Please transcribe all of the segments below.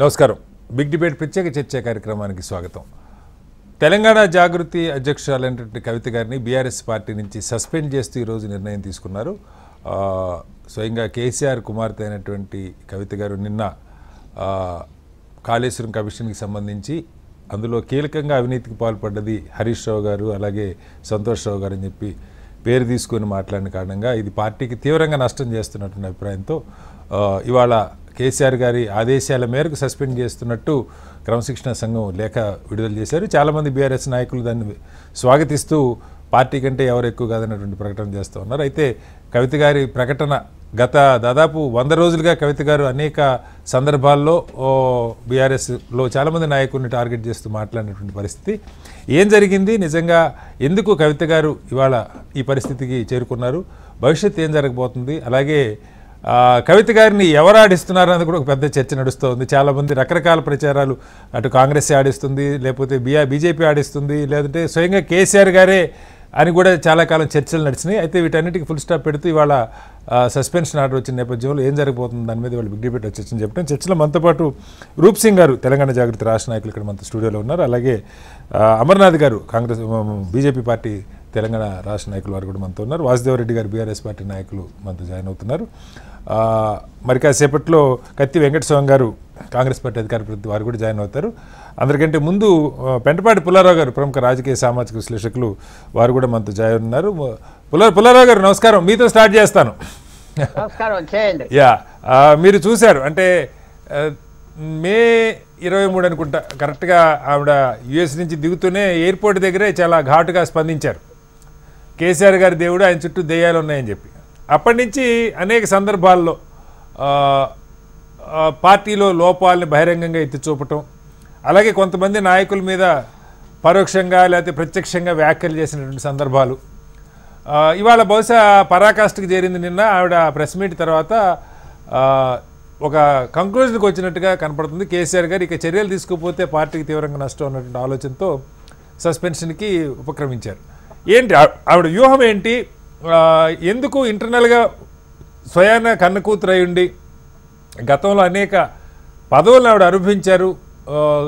నమస్కారం. Big debate ప్రత్యేక చర్చ కార్యక్రమానికి స్వాగతం. తెలంగాణ జాగృతి అధ్యక్షురాలైనటువంటి కవిత గారిని బీఆర్ఎస్ పార్టీ నుంచి సస్పెండ్ చేస్తూ ఈరోజు నిర్ణయం తీసుకున్నారు. స్వయంగా కేసీఆర్ కుమార్తె అయినటువంటి కవిత గారు నిన్న కాళేశ్వరం కమిషన్కి సంబంధించి అందులో కీలకంగా అవినీతికి పాల్పడ్డది హరీష్ రావు గారు అలాగే సంతోష్ రావు గారు అని చెప్పి పేరు తీసుకొని మాట్లాడిన కారణంగా ఇది పార్టీకి తీవ్రంగా నష్టం చేస్తున్నటువంటి అభిప్రాయంతో ఇవాళ కేసీఆర్ గారి ఆదేశాల మేరకు సస్పెండ్ చేస్తున్నట్టు క్రమశిక్షణ సంఘం లేఖ విడుదల చేశారు. చాలామంది బీఆర్ఎస్ నాయకులు దాన్ని స్వాగతిస్తూ పార్టీ కంటే ఎవరు ఎక్కువ కాదన్నటువంటి ప్రకటన చేస్తూ ఉన్నారు. అయితే కవిత గారి ప్రకటన గత దాదాపు 100 రోజులుగా కవిత గారు అనేక సందర్భాల్లో బీఆర్ఎస్లో చాలామంది నాయకుల్ని టార్గెట్ చేస్తూ మాట్లాడినటువంటి పరిస్థితి. ఏం జరిగింది, నిజంగా ఎందుకు కవిత గారు ఇవాళ ఈ పరిస్థితికి చేరుకున్నారు, భవిష్యత్తు ఏం జరగబోతుంది, అలాగే కవిత గారిని ఎవరు ఆడిస్తున్నారు అన్నది కూడా ఒక పెద్ద చర్చ నడుస్తుంది. చాలామంది రకరకాల ప్రచారాలు, అటు కాంగ్రెస్ ఆడిస్తుంది, లేకపోతే బీజేపీ ఆడిస్తుంది, లేదంటే స్వయంగా కేసీఆర్ గారే అని కూడా చాలా కాలం చర్చలు నడిచినాయి. అయితే వీటన్నిటికీ ఫుల్ స్టాప్ పెడుతూ ఇవాళ సస్పెన్షన్ ఆర్డర్ వచ్చిన నేపథ్యంలో ఏం జరగబోతుంది దాని మీద వాళ్ళు బిగ్ డిబేట్ చర్చని చెప్పడం. చర్చలో మనతో పాటు రూప్ సింగ్ గారు తెలంగాణ జాగృతి రాష్ట్ర నాయకులు ఇక్కడ మన స్టూడియోలో ఉన్నారు. అలాగే అమర్నాథ్ గారు కాంగ్రెస్ బీజేపీ పార్టీ తెలంగాణ రాష్ట్ర నాయకులు వారు కూడా మనతో ఉన్నారు. వాసుదేవరెడ్డి గారు బీఆర్ఎస్ పార్టీ నాయకులు మనతో జాయిన్ అవుతున్నారు. మరి కాసేపట్లో కత్తి వెంకటస్వామి గారు కాంగ్రెస్ పార్టీ అధికార ప్రతినిధి వారు కూడా జాయిన్ అవుతారు. అందరికంటే ముందు పెంటపాటి పుల్లారావు గారు ప్రముఖ రాజకీయ సామాజిక విశ్లేషకులు వారు కూడా మనతో జాయిన్ ఉన్నారు. పుల్లారావు గారు నమస్కారం, మీతో స్టార్ట్ చేస్తాను. యా, మీరు చూశారు అంటే మే 23 అనుకుంటా కరెక్ట్గా ఆవిడ యుఎస్ నుంచి దిగుతూనే ఎయిర్పోర్ట్ దగ్గరే చాలా ఘాటుగా స్పందించారు. కేసీఆర్ గారి దేవుడు, ఆయన చుట్టూ దెయ్యాలు ఉన్నాయని చెప్పి అప్పటి నుంచి అనేక సందర్భాల్లో పార్టీలో లోపాలని బహిరంగంగా ఎత్తి చూపటం, అలాగే కొంతమంది నాయకుల మీద పరోక్షంగా లేకపోతే ప్రత్యక్షంగా వ్యాఖ్యలు చేసినటువంటి సందర్భాలు ఇవాళ బహుశా పరాకాష్ఠకి చేరింది. నిన్న ఆవిడ ప్రెస్ మీట్ తర్వాత ఒక కంక్లూజన్కి వచ్చినట్టుగా కనపడుతుంది. కేసీఆర్ గారు ఇక చర్యలు తీసుకోకపోతే పార్టీకి తీవ్రంగా నష్టం అన్నటువంటి ఆలోచనతో సస్పెన్షన్కి ఉపక్రమించారు. ఏంటి ఆవిడ వ్యూహం ఏంటి, ఎందుకు ఇంటర్నల్గా స్వయాన కన్నకూతురు అయి ఉండి గతంలో అనేక పదవులను ఆవిడ అనుభవించారు,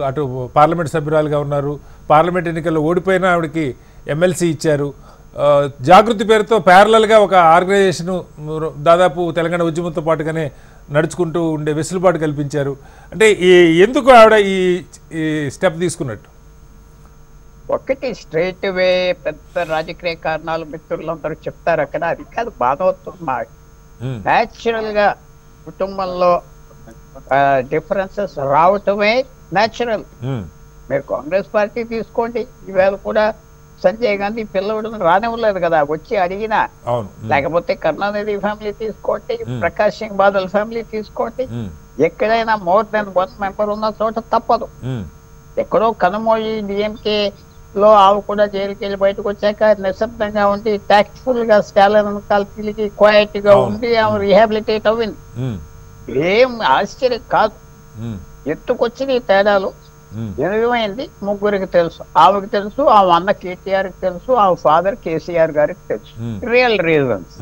అటు పార్లమెంట్ సభ్యురాలుగా ఉన్నారు, పార్లమెంట్ ఎన్నికల్లో ఓడిపోయినా ఆవిడకి ఎమ్మెల్సీ ఇచ్చారు, జాగృతి పేరుతో ప్యారలల్గా ఒక ఆర్గనైజేషన్ దాదాపు తెలంగాణ ఉద్యమంతో పాటుగానే నడుచుకుంటూ ఉండే వెసులుబాటు కల్పించారు. అంటే ఎందుకు ఆవిడ ఈ స్టెప్ తీసుకున్నట్టు? ఒకటి స్ట్రైట్ వే పెద్ద రాజకీయ కారణాలు మిత్రులందరూ చెప్తారు అక్కడ, అది కాదు బాధవుతుంది. న్యాచురల్ గా కుటుంబంలో డిఫరెన్సెస్ రావటమే న్యాచురల్. మీరు కాంగ్రెస్ పార్టీ తీసుకోండి, ఈవేళ కూడా సంజయ్ గాంధీ పిల్లవాడిని రానివ్వలేదు కదా, వచ్చి అడిగినా. లేకపోతే కరుణానిధి ఫ్యామిలీ తీసుకోండి, ప్రకాష్ సింగ్ బాదల్ ఫ్యామిలీ తీసుకోండి, ఎక్కడైనా మోర్ దెన్ 1 మెంబర్ ఉన్న చోట తప్పదు. ఎక్కడో కనుమోయి డిఎంకే లో ఆమె కూడా జైలుకి వెళ్ళి బయటకు వచ్చాక నిశ్శబ్దంగా ఉండి టాక్ట్ఫుల్ గా స్టాలిన్ తిరిగి క్వైట్ గా ఉండి ఆమె రీహాబిలిటేట్ అవ్వింది. ఏం ఆశ్చర్యం కాదు. ఎత్తుకొచ్చిన ఈ తేడాలు ఏమైంది ముగ్గురికి తెలుసు. ఆమెకు తెలుసు, ఆమె అన్న కేటీఆర్ కి తెలుసు, ఆమె ఫాదర్ కేసీఆర్ గారికి తెలుసు. Real reasons.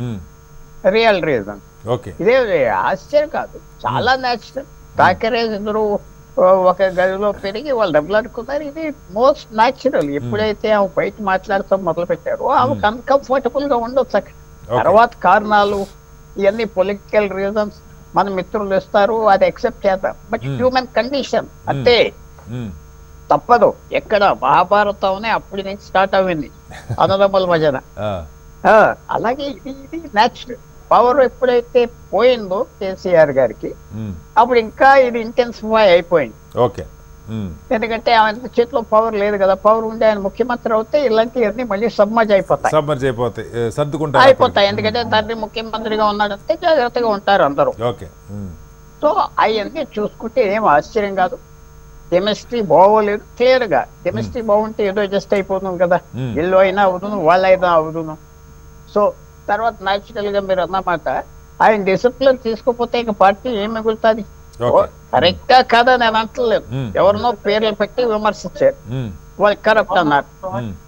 ఇదే ఆశ్చర్యం కాదు, చాలా న్యాచురల్. తాకరే ఇద్దరు ఒక గదిలో పెరిగి వాళ్ళు డబ్బులు అనుకున్నారు. ఇది మోస్ట్ న్యాచురల్. ఎప్పుడైతే ఆమె బయట మాట్లాడతాం మొదలు పెట్టారో ఆమెకు అన్కంఫర్టబుల్ గా ఉండొచ్చు అక్కడ. తర్వాత కారణాలు ఇవన్నీ పొలిటికల్ రీజన్స్ మన మిత్రులు ఇస్తారు, అది యాక్సెప్ట్ చేద్దాం. బట్ హ్యూమన్ కండిషన్ అంతే, తప్పదు. ఎక్కడ మహాభారతం అప్పటి నుంచి స్టార్ట్ అయింది అన్నదమ్ముల మధ్యన. అలాగే ఇది న్యాచురల్. పవర్ ఎప్పుడైతే పోయిందో కేసీఆర్ గారికి అప్పుడు ఇంకా ఇది ఇంటెన్సిఫై అయిపోయింది. ఎందుకంటే ఆయన చేతిలో పవర్ లేదు కదా. పవర్ ఉండే ఆయన ముఖ్యమంత్రి అవుతే ఇలాంటివన్నీ మళ్ళీ సబ్మర్జ్ అయిపోతాయి. ఎందుకంటే తండ్రి ముఖ్యమంత్రిగా ఉన్నాడంటే జాగ్రత్తగా ఉంటారు అందరూ. సో అవన్నీ చూసుకుంటే ఏం ఆశ్చర్యం కాదు. కెమిస్ట్రీ బాగోలేదు, క్లియర్ గా. కెమిస్ట్రీ బాగుంటే ఏదో అడ్జస్ట్ అయిపోతుంది కదా, ఇల్లు అయినా అవుదును, వాళ్ళైనా అవుదును. సో తర్వాత న్యాచురల్ గా మీరు అన్నమాట ఆయన డిసిప్లిన్ తీసుకోపోతే ఇక పార్టీ ఏం మిగులుతుంది? కరెక్టా కాదా నేను అంటలేదు. ఎవరినో పేర్లు పెట్టి విమర్శించారు, వాళ్ళు కరప్ట్ అన్నారు.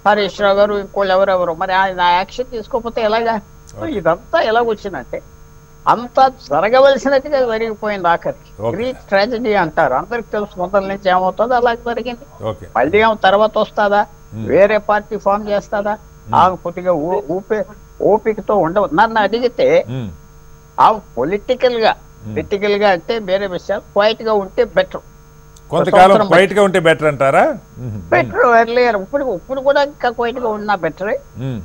హరీష్ రావు గారు ఇంకోళ్ళు ఎవరెవరు. మరి ఆయన యాక్షన్ తీసుకోపోతే ఎలాగా? ఇదంతా ఎలాగొచ్చిందంటే అంతా జరగవలసినట్టుగా జరిగిపోయింది ఆఖరికి. గ్రీక్ ట్రాజడీ అంటారు, అందరికి తెలుసు మొదల నుంచి ఏమవుతుందో అలాగే జరిగింది. మళ్ళీ ఆమె తర్వాత వస్తుందా, వేరే పార్టీ ఫామ్ చేస్తుందా, ఆమె కొద్దిగా ఓపికతో ఉండవు. నన్ను అడిగితే ఆమె పొలిటికల్ గా అంటే వేరే విషయాలు క్వైట్ గా ఉంటే బెటర్. కొంతకాలం క్వైట్ గా ఉంటే బెటర్ అంటారా? Better earlier. ఇప్పుడు కూడా ఇంకా క్వైట్ గా ఉన్నా బెటరే.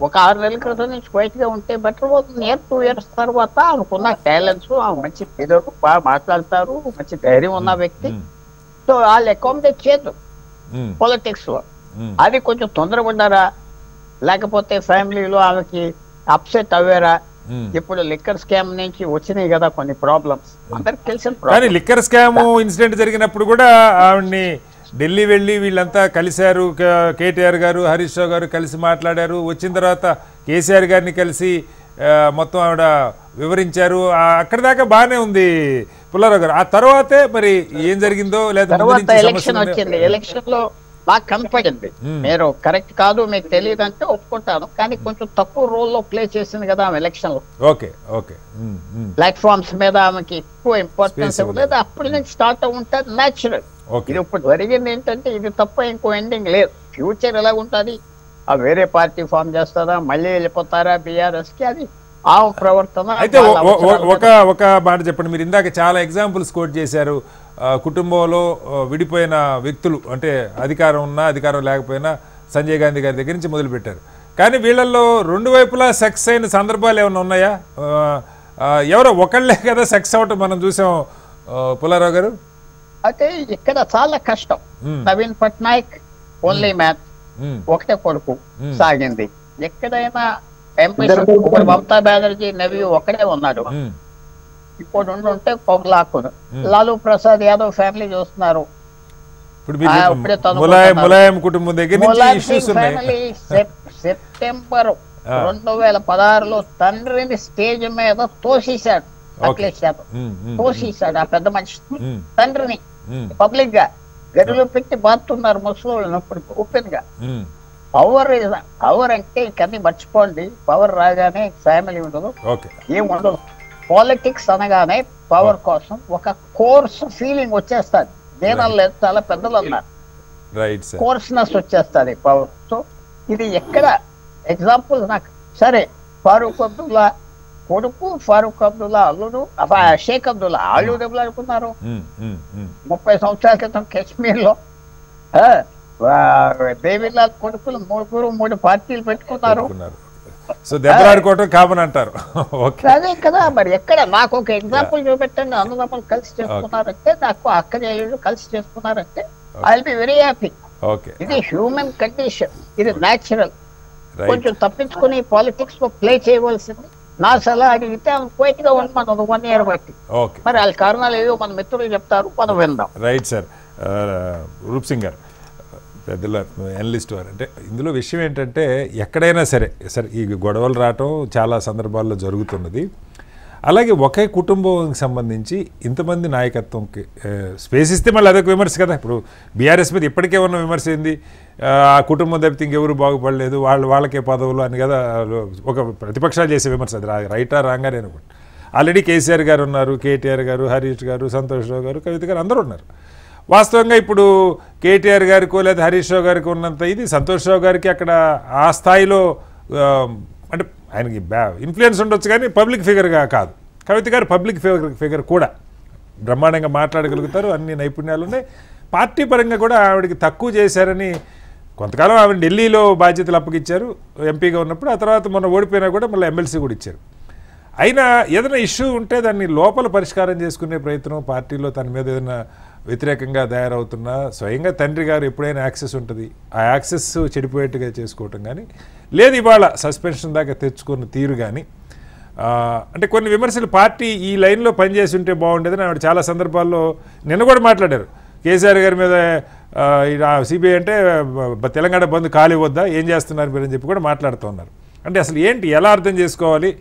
ఒక 6 నెలల క్రితం నుంచి క్వైట్ గా ఉంటే బెటర్. 1 year 2 years తర్వాత ఆమెకున్న టాలెంట్స్, ఆమె మంచి పేరు, బాగా మాట్లాడతారు, మంచి ధైర్యం ఉన్న వ్యక్తి. సో వాళ్ళు అకామిడేట్ చేయదు పాలిటిక్స్ లో. అది కొంచెం తొందరపడ్డారా, లేకపోతే ఫ్యామిలీలో ఆమెకి అప్సెట్ అవ్వారా? ఇప్పుడు లిక్కర్ స్కామ్ నుంచి వచ్చినాయి కదా కొన్ని ప్రాబ్లమ్స్, అందరికి తెలిసిన కానీ లిక్కర్ స్కామ్ ఇన్సిడెంట్ జరిగినప్పుడు కూడా ఆవిడ్ని ఢిల్లీ వెళ్ళి వీళ్ళంతా కలిశారు. కేటీఆర్ గారు, హరీష్ రావు గారు కలిసి మాట్లాడారు. వచ్చిన తర్వాత కేసీఆర్ గారిని కలిసి మొత్తం ఆవిడ వివరించారు. అక్కడి దాకా బాగానే ఉంది పుల్లారావు గారు. ఆ తర్వాతే మరి ఏం జరిగిందో లేదా ఎలక్షన్ వచ్చింది. ఎలక్షన్ లో బాగా కనపడింది. మీరు కరెక్ట్ కాదు, మీకు తెలియదు అంటే ఒప్పుకుంటాను, కానీ కొంచెం తక్కువ రోల్లో ప్లే చేసింది కదా ఆమె ఎలక్షన్ లో. ప్లాట్ఫామ్స్ మీద ఆమెకి ఎక్కువ ఇంపార్టెన్స్ ఇవ్వలేదు. అప్పటి నుంచి స్టార్ట్ ఉంటుంది న్యాచురల్. ఇది ఇప్పుడు జరిగింది ఏంటంటే ఇది తప్ప ఇంకో ఎండింగ్ లేదు. ఫ్యూచర్ ఎలా ఉంటుంది, ఆ వేరే పార్టీ ఫామ్ చేస్తారా, మళ్ళీ వెళ్ళిపోతారా బీఆర్ఎస్ కి, అది ఆ ప్రవర్తన. అయితే ఒక మాట చెప్పండి, మీరు ఇందాక చాలా ఎగ్జాంపుల్స్ కోట్ చేశారు. కుటుంబంలో విడిపోయిన వ్యక్తులు, అంటే అధికారం ఉన్నా అధికారం లేకపోయినా సంజయ్ గాంధీ గారి దగ్గర నుంచి మొదలుపెట్టారు. కానీ వీళ్ళల్లో 2 వైపులా సెక్స్ అయిన సందర్భాలు ఏమైనా ఉన్నాయా? ఎవరో ఒకళ్ళే కదా సెక్స్ అవటం మనం చూసాం పుల్లారావు గారు. అయితే ఇక్కడ చాలా కష్టం. నవీన్ పట్నాయక్ ఓన్లీ మ్యాన్, ఒకటే కొడుకు సాగింది. ఎక్కడైనా ఎంపీ మమతా బెనర్జీ నవీ ఒకడే ఉన్నాడు. ఇప్పుడు ఉంటే లాక్కును. లాలూ ప్రసాద్ యాదవ్ ఫ్యామిలీ చూస్తున్నారు. సెప్టెంబర్ 2016లో తండ్రిని స్టేజ్ మీద తోసేశాడు అఖిలేష్ యాదవ్. తోసేశాడు ఆ పెద్ద మనిషి తండ్రిని పబ్లిక్ గా. గదిలో పెట్టి బాతున్నారు ముసలి ఓపెన్ గా. పవర్ అంటే ఇంకన్నీ మర్చిపోండి. పవర్ రాగానే ఫ్యామిలీ ఉండదు, ఏముండదు. పాలిటిక్స్ అనగానే పవర్ కోసం ఒక కోర్స్ ఫీలింగ్ వచ్చేస్తుంది. నేను లేదు, చాలా పెద్దలు అన్నారు, కోర్స్నెస్ వచ్చేస్తుంది పవర్. సో ఇది ఎక్కడ ఎగ్జాంపుల్ నాకు సరే, ఫారూక్ అబ్దుల్లా కొడుకు, ఫారూక్ అబ్దుల్లా అల్లుడు, షేక్ అబ్దుల్లా వాళ్ళు దెబ్బలు అనుకున్నారు 30 సంవత్సరాల క్రితం కాశ్మీర్ లో. దేవిలాల్ కొడుకులు 3 పార్టీలు పెట్టుకున్నారు. సో దెబ్బలాడుకోవటం కామన్ అంటారు. అదే కదా. మరి ఎక్కడ నాకు ఒక ఎగ్జాంపుల్ చూపెట్టండి. అన్నదమ్ములు కలిసి చేసుకున్నారంటే, నాకు అక్క చెల్లెళ్ళు కలిసి చేసుకున్నారంటే I will be very happy. ఇది హ్యూమన్ కండిషన్, ఇది న్యాచురల్. కొంచెం తప్పించుకుని పాలిటిక్స్ లో ప్లే చేయవలసింది. నా సలహా అడిగితే క్వైట్ గా ఉండమన్నది 1 year బట్టి. మరి వాళ్ళ కారణాలు ఏవో మన మిత్రులు చెప్తారు, మనం విందాం. Right sir. రూప్ సింగ్ గారు, పెద్దల ఎనలిస్ట్ వారు, అంటే ఇందులో విషయం ఏంటంటే ఎక్కడైనా సరే ఈ గొడవలు రావటం చాలా సందర్భాల్లో జరుగుతున్నది. అలాగే ఒకే కుటుంబానికి సంబంధించి ఇంతమంది నాయకత్వంకి స్పేస్ ఇస్తే మళ్ళీ అదొక విమర్శ కదా. ఇప్పుడు బీఆర్ఎస్ మీద ఇప్పటికే ఉన్న విమర్శ ఏంది, ఆ కుటుంబం తప్పితే ఇంకెవరు బాగుపడలేదు, వాళ్ళకే పదవులు అని కదా ఒక ప్రతిపక్షాలు చేసే విమర్శ. అది రైటా రాగానే అనుకోండి. ఆల్రెడీ కేసీఆర్ గారు ఉన్నారు, కేటీఆర్ గారు, హరీష్ గారు, సంతోష్ రావు గారు, కవిత గారు అందరూ ఉన్నారు. వాస్తవంగా ఇప్పుడు కేటీఆర్ గారికో లేదా హరీష్ రావు గారికి ఉన్నంత ఇది సంతోష్ రావు గారికి అక్కడ ఆ స్థాయిలో అంటే ఆయనకి ఇన్ఫ్లుయెన్స్ ఉండొచ్చు, కానీ పబ్లిక్ ఫిగర్గా కాదు. కవిత గారు పబ్లిక్ ఫిగర్ కూడా బ్రహ్మాండంగా మాట్లాడగలుగుతారు, అన్ని నైపుణ్యాలు ఉన్నాయి. పార్టీ పరంగా కూడా ఆవిడకి తక్కువ చేశారని కొంతకాలం ఆవిడ ఢిల్లీలో బాధ్యతలు అప్పగిచ్చారు ఎంపీగా ఉన్నప్పుడు. ఆ తర్వాత మొన్న ఓడిపోయినా కూడా మళ్ళీ ఎమ్మెల్సీ కూడా ఇచ్చారు. అయినా ఏదైనా ఇష్యూ ఉంటే దాన్ని లోపల పరిష్కారం చేసుకునే ప్రయత్నం, పార్టీలో తన మీద ఏదైనా వ్యతిరేకంగా తయారవుతున్నా స్వయంగా తండ్రి గారు ఎప్పుడైనా యాక్సెస్ ఉంటుంది, ఆ యాక్సెస్ చెడిపోయేట్టుగా చేసుకోవటం కానీ లేదు, ఇవాళ సస్పెన్షన్ దాకా తెచ్చుకున్న తీరు కానీ, అంటే కొన్ని విమర్శలు పార్టీ ఈ లైన్లో పనిచేసి ఉంటే బాగుండేదని ఆవిడ చాలా సందర్భాల్లో నిన్న కూడా మాట్లాడారు. కేసీఆర్ గారి మీద సిబిఐ అంటే తెలంగాణ బంద్ ఖాళీ వద్దా, ఏం చేస్తున్నారు మీరు అని చెప్పి కూడా మాట్లాడుతూ ఉన్నారు. అంటే అసలు ఏంటి, ఎలా అర్థం చేసుకోవాలి?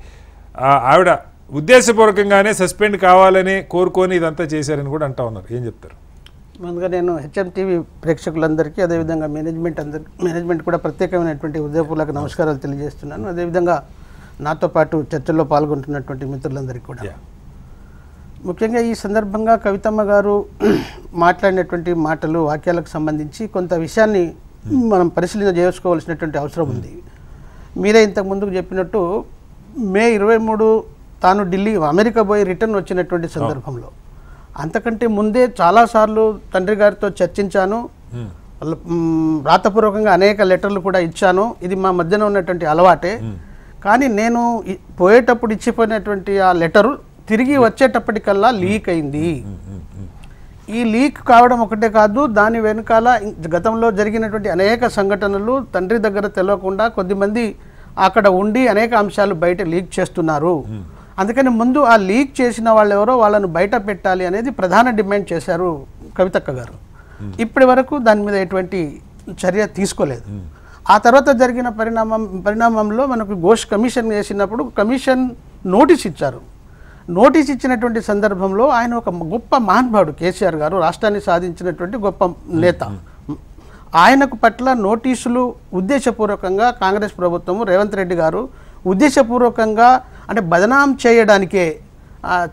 ఆవిడ ఉద్దేశపూర్వకంగానే సస్పెండ్ కావాలని కోరుకొని ఇదంతా చేశారని కూడా అంటూ ఉన్నారు. ఏం చెప్తారు? ముందుగా నేను హెచ్ఎం టీవీ ప్రేక్షకులందరికీ, అదేవిధంగా మేనేజ్మెంట్ కూడా ప్రత్యేకమైనటువంటి హృదయపూర్వక నమస్కారాలు తెలియజేస్తున్నాను. అదేవిధంగా నాతో పాటు చర్చల్లో పాల్గొంటున్నటువంటి మిత్రులందరికీ కూడా. Yeah. ముఖ్యంగా ఈ సందర్భంగా కవితమ్మ గారు మాట్లాడినటువంటి మాటలు వాక్యాలకు సంబంధించి కొంత విషయాన్ని మనం పరిశీలన చేసుకోవాల్సినటువంటి అవసరం ఉంది. మీరే ఇంతకు ముందుకు చెప్పినట్టు మే 23 తాను ఢిల్లీ అమెరికా పోయి రిటర్న్ వచ్చినటువంటి సందర్భంలో అంతకంటే ముందే చాలాసార్లు తండ్రి గారితో చర్చించాను, రాతపూర్వకంగా అనేక లెటర్లు కూడా ఇచ్చాను, ఇది మా మధ్యన ఉన్నటువంటి అలవాటే. కానీ నేను పోయేటప్పుడు ఇచ్చిపోయినటువంటి ఆ లెటరు తిరిగి వచ్చేటప్పటికల్లా లీక్ అయింది. ఈ లీక్ కావడం ఒకటే కాదు, దాని వెనుకాల గతంలో జరిగినటువంటి అనేక సంఘటనలు తండ్రి దగ్గర తెలియకుండా కొద్దిమంది అక్కడ ఉండి అనేక అంశాలు బయట లీక్ చేస్తున్నారు. అందుకని ముందు ఆ లీక్ చేసిన వాళ్ళు ఎవరో వాళ్ళను బయట పెట్టాలి అనేది ప్రధాన డిమాండ్ చేశారు కవితక్క గారు. ఇప్పటి వరకు దాని మీద ఎటువంటి చర్య తీసుకోలేదు. ఆ తర్వాత జరిగిన పరిణామంలో మనకు ఘోష్ కమిషన్ వేసినప్పుడు కమిషన్ నోటీస్ ఇచ్చారు. నోటీస్ ఇచ్చినటువంటి సందర్భంలో ఆయన ఒక గొప్ప మహానుభావుడు కేసీఆర్ గారు, రాష్ట్రాన్ని సాధించినటువంటి గొప్ప నేత. ఆయనకు పట్ల నోటీసులు ఉద్దేశపూర్వకంగా కాంగ్రెస్ ప్రభుత్వము రేవంత్ రెడ్డి గారు ఉద్దేశపూర్వకంగా అంటే బదనాం చేయడానికే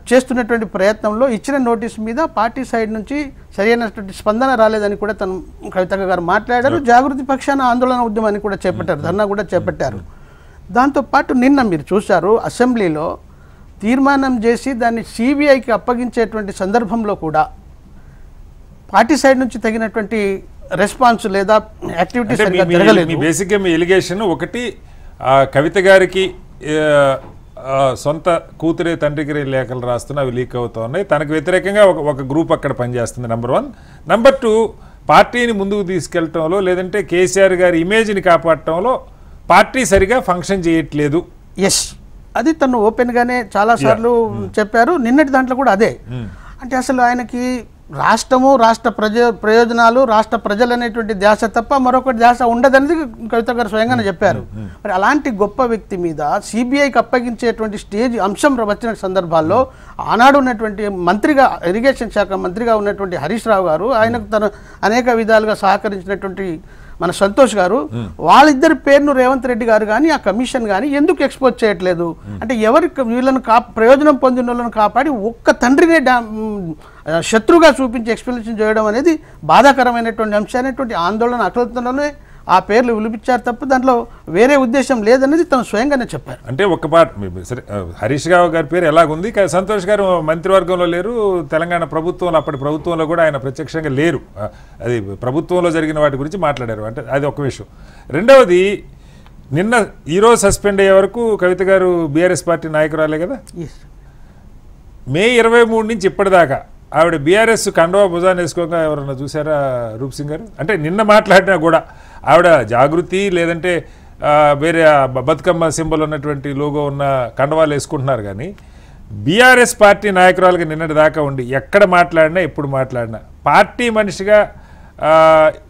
చేస్తున్నటువంటి ప్రయత్నంలో ఇచ్చిన నోటీస్ మీద పార్టీ సైడ్ నుంచి సరైనటువంటి స్పందన రాలేదని కూడా తను కవితక్క గారు మాట్లాడారు. జాగృతి పక్షాన ఆందోళన ఉద్యమాన్ని కూడా చేపట్టారు, ధర్నా కూడా చేపట్టారు. దాంతోపాటు నిన్న మీరు చూశారు అసెంబ్లీలో తీర్మానం చేసి దాన్ని సిబిఐకి అప్పగించేటువంటి సందర్భంలో కూడా పార్టీ సైడ్ నుంచి తగినటువంటి రెస్పాన్స్ లేదా యాక్టివిటీస్ జరగలేదు. బేసిక్గా మీ ఎలిగేషన్ ఒకటి, కవిత గారికి సొంత కూతురే తండ్రికి లేఖలు రాస్తున్నా అవి లీక్ అవుతూ ఉన్నాయి, తనకు వ్యతిరేకంగా ఒక గ్రూప్ అక్కడ పనిచేస్తుంది, నెంబర్ 1. నెంబర్ 2, పార్టీని ముందుకు తీసుకెళ్లటంలో లేదంటే కేసీఆర్ గారి ఇమేజ్ని కాపాడటంలో పార్టీ సరిగా ఫంక్షన్ చేయట్లేదు. ఎస్, అది తను ఓపెన్గానే చాలాసార్లు చెప్పారు. నిన్నటి దాంట్లో కూడా అదే. అంటే అసలు ఆయనకి రాష్ట్రము, రాష్ట్ర ప్రయోజనాలు, రాష్ట్ర ప్రజలు అనేటువంటి ధ్యాస తప్ప మరొకటి ధ్యాస ఉండదనేది కవిత గారు స్వయంగానే చెప్పారు. మరి అలాంటి గొప్ప వ్యక్తి మీద సిబిఐకి అప్పగించేటువంటి స్టేజ్ అంశం వచ్చిన సందర్భాల్లో ఆనాడు ఉన్నటువంటి మంత్రిగా, ఇరిగేషన్ శాఖ మంత్రిగా ఉన్నటువంటి హరీష్ రావు గారు, ఆయనకు తను అనేక విధాలుగా సహకరించినటువంటి మన సంతోష్ గారు, వాళ్ళిద్దరి పేరును రేవంత్ రెడ్డి గారు కానీ ఆ కమిషన్ కానీ ఎందుకు ఎక్స్పోజ్ చేయట్లేదు? అంటే ఎవరికి వీళ్ళను ప్రయోజనం పొందిన వాళ్ళను కాపాడి ఒక్క తండ్రినే శత్రువుగా చూపించి ఎక్స్ప్లెనేషన్ చేయడం అనేది బాధాకరమైనటువంటి అంశం అనేటువంటి ఆందోళన అకలతలోనే ఆ పేర్లు విలిపించారు తప్ప దాంట్లో వేరే ఉద్దేశం లేదనేది తను స్వయంగానే చెప్పారు. అంటే ఒక్క పాట సరే, హరీష్ రావు గారి పేరు ఎలాగుంది, సంతోష్ గారు మంత్రివర్గంలో లేరు, తెలంగాణ ప్రభుత్వంలో అప్పటి ప్రభుత్వంలో కూడా ఆయన ప్రత్యక్షంగా లేరు, అది ప్రభుత్వంలో జరిగిన వాటి గురించి మాట్లాడారు, అంటే అది ఒక విషయం. రెండవది, నిన్న ఈరోజు సస్పెండ్ అయ్యే వరకు కవిత గారు బీఆర్ఎస్ పార్టీ నాయకురాలే కదా. మే 23 నుంచి ఇప్పటిదాకా ఆవిడ బీఆర్ఎస్ కండవా భుజాన్ని వేసుకోగా ఎవరన్నా చూసారా రూప్ సింగ్ గారు? అంటే నిన్న మాట్లాడినా కూడా ఆవిడ జాగృతి లేదంటే వేరే బతుకమ్మ సింబల్ ఉన్నటువంటి లోగో ఉన్న కండవాలు వేసుకుంటున్నారు, కానీ బీఆర్ఎస్ పార్టీ నాయకురాలుగా నిన్నటి దాకా ఉండి ఎక్కడ మాట్లాడినా ఎప్పుడు మాట్లాడినా పార్టీ మనిషిగా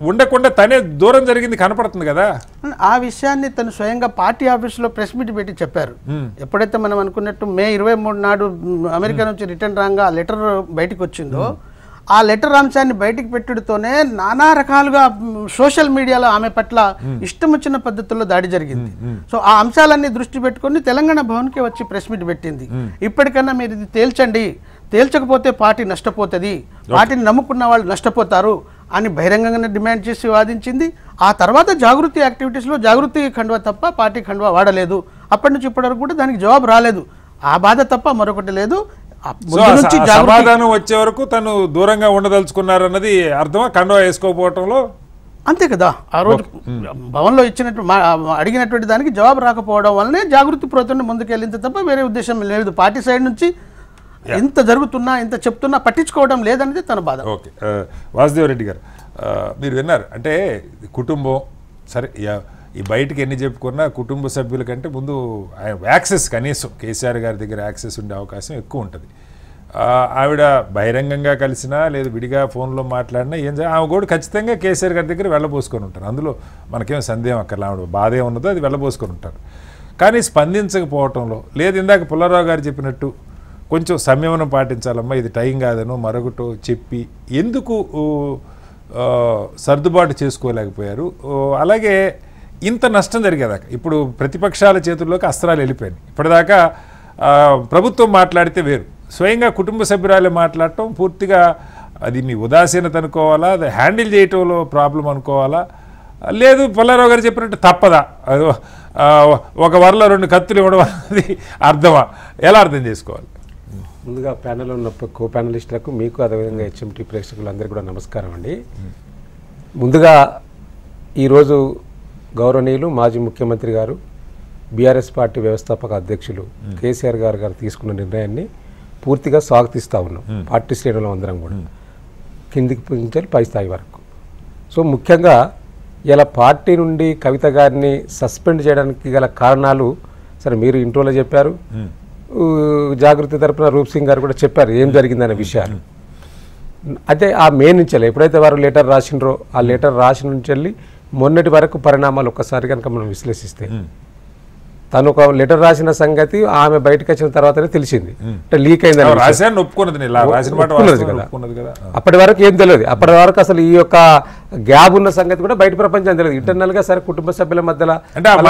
ఉండకుండా తనే దూరం జరిగింది కనపడుతుంది కదా. ఆ విషయాన్ని తను స్వయంగా పార్టీ ఆఫీసులో ప్రెస్ మీట్ పెట్టి చెప్పారు. ఎప్పుడైతే మనం అనుకున్నట్టు మే 23 నాడు అమెరికా నుంచి రిటర్న్ రాగా లెటర్ బయటకు వచ్చిందో, ఆ లెటర్ అంశాన్ని బయటికి పెట్టుడుతోనే నానా రకాలుగా సోషల్ మీడియాలో ఆమె పట్ల ఇష్టం వచ్చిన పద్ధతుల్లో దాడి జరిగింది. సో ఆ అంశాలన్నీ దృష్టి పెట్టుకుని తెలంగాణ భవన్కి వచ్చి ప్రెస్ మీట్ పెట్టింది. ఇప్పటికన్నా మీరు ఇది తేల్చండి, తేల్చకపోతే పార్టీ నష్టపోతుంది, పార్టీని నమ్ముకున్న వాళ్ళు నష్టపోతారు అని బహిరంగంగానే డిమాండ్ చేసి వాదించింది. ఆ తర్వాత జాగృతి యాక్టివిటీస్లో జాగృతి ఖండ్వా తప్ప పార్టీ ఖండ్వా వాడలేదు. అప్పటి నుంచి ఇప్పటి వరకు కూడా దానికి జవాబు రాలేదు. ఆ బాధ తప్ప మరొకటి లేదు. సమాధానం వచ్చే వరకు తను దూరంగా ఉండదలుచుకున్నారు అన్నది అర్థమా ఖండ్వా వేసుకోకపోవటంలో? అంతే కదా. ఆ రోజు భవన్లో ఇచ్చినట్టు అడిగినటువంటి దానికి జవాబు రాకపోవడం వల్లనే జాగృతి ప్రోత్సాహం ముందుకెళ్ళింది తప్ప వేరే ఉద్దేశం లేదు. పార్టీ సైడ్ నుంచి ఎంత జరుగుతున్నా ఎంత చెప్తున్నా పట్టించుకోవడం లేదనేది తన బాధ. ఓకే, వాసుదేవ్ రెడ్డి గారు మీరు విన్నారు, అంటే కుటుంబం సరే, ఈ బయటికి ఎన్ని చెప్పుకున్నా కుటుంబ సభ్యుల కంటే ముందు యాక్సెస్, కనీసం కేసీఆర్ గారి దగ్గర యాక్సెస్ ఉండే అవకాశం ఎక్కువ ఉంటుంది. ఆవిడ బహిరంగంగా కలిసినా లేదు విడిగా ఫోన్లో మాట్లాడినా ఆమె కూడా ఖచ్చితంగా కేసీఆర్ గారి దగ్గర వెళ్ళబోసుకొని ఉంటారు. అందులో మనకేం సందేహం అక్కర్లా, ఆవిడ బాధ ఏమున్నదో అది వెళ్ళబోసుకొని ఉంటారు. కానీ స్పందించకపోవటంలో లేదు, ఇందాక పుల్లారావు గారు చెప్పినట్టు కొంచెం సంయమనం పాటించాలమ్మా, ఇది టైం కాదనో మరొకటో చెప్పి ఎందుకు సర్దుబాటు చేసుకోలేకపోయారు? అలాగే ఇంత నష్టం జరిగేదాకా ఇప్పుడు ప్రతిపక్షాల చేతుల్లోకి అస్త్రాలు వెళ్ళిపోయాయి. ఇప్పటిదాకా ప్రభుత్వం మాట్లాడితే వేరు, స్వయంగా కుటుంబ సభ్యురాలే మాట్లాడటం పూర్తిగా అది మీ ఉదాసీనత అనుకోవాలా, అది హ్యాండిల్ చేయటంలో ప్రాబ్లం అనుకోవాలా, లేదు పుల్లారావు గారు చెప్పినట్టు తప్పదా, ఒక వరలో 2 కత్తులు ఇవ్వడం అనేది అర్థమా, ఎలా అర్థం చేసుకోవాలి? ముందుగా ప్యానెల్లో ఉన్న కో ప్యానలిస్టులకు, మీకు అదేవిధంగా హెచ్ఎంటీ ప్రేక్షకులందరికీ కూడా నమస్కారం అండి. ముందుగా ఈరోజు గౌరవనీయులు మాజీ ముఖ్యమంత్రి గారు, బీఆర్ఎస్ పార్టీ వ్యవస్థాపక అధ్యక్షులు కేసీఆర్ గారు తీసుకున్న నిర్ణయాన్ని పూర్తిగా స్వాగతిస్తూ ఉన్నాం. పార్టీ శ్రేణులు అందరం కూడా కిందికి నుంచి పై స్థాయి వరకు. సో ముఖ్యంగా ఇలా పార్టీ నుండి కవిత గారిని సస్పెండ్ చేయడానికి గల కారణాలు సరే మీరు ఇంట్రోలో చెప్పారు, జాగృతి తరపున రూప్ సింగ్ గారు కూడా చెప్పారు ఏం జరిగిందనే విషయాలు. అయితే ఆ మే నుంచి ఎప్పుడైతే వారు లెటర్ రాసినరో ఆ లెటర్ రాసిన నుంచి వెళ్ళి మొన్నటి వరకు పరిణామాలు ఒక్కసారి కనుక మనం విశ్లేషిస్తే, తను ఒక లెటర్ రాసిన సంగతి ఆమె బయటకు వచ్చిన తర్వాతనే తెలిసింది, అంటే లీక్ అయిందని కదా. అప్పటి వరకు ఏం తెలియదు, అప్పటి వరకు అసలు ఈ యొక్క గ్యాప్ ఉన్న సంగతి కూడా బయట ప్రపంచం తెలియదు. ఇంటర్నల్ గా సరే కుటుంబ సభ్యుల మధ్యలో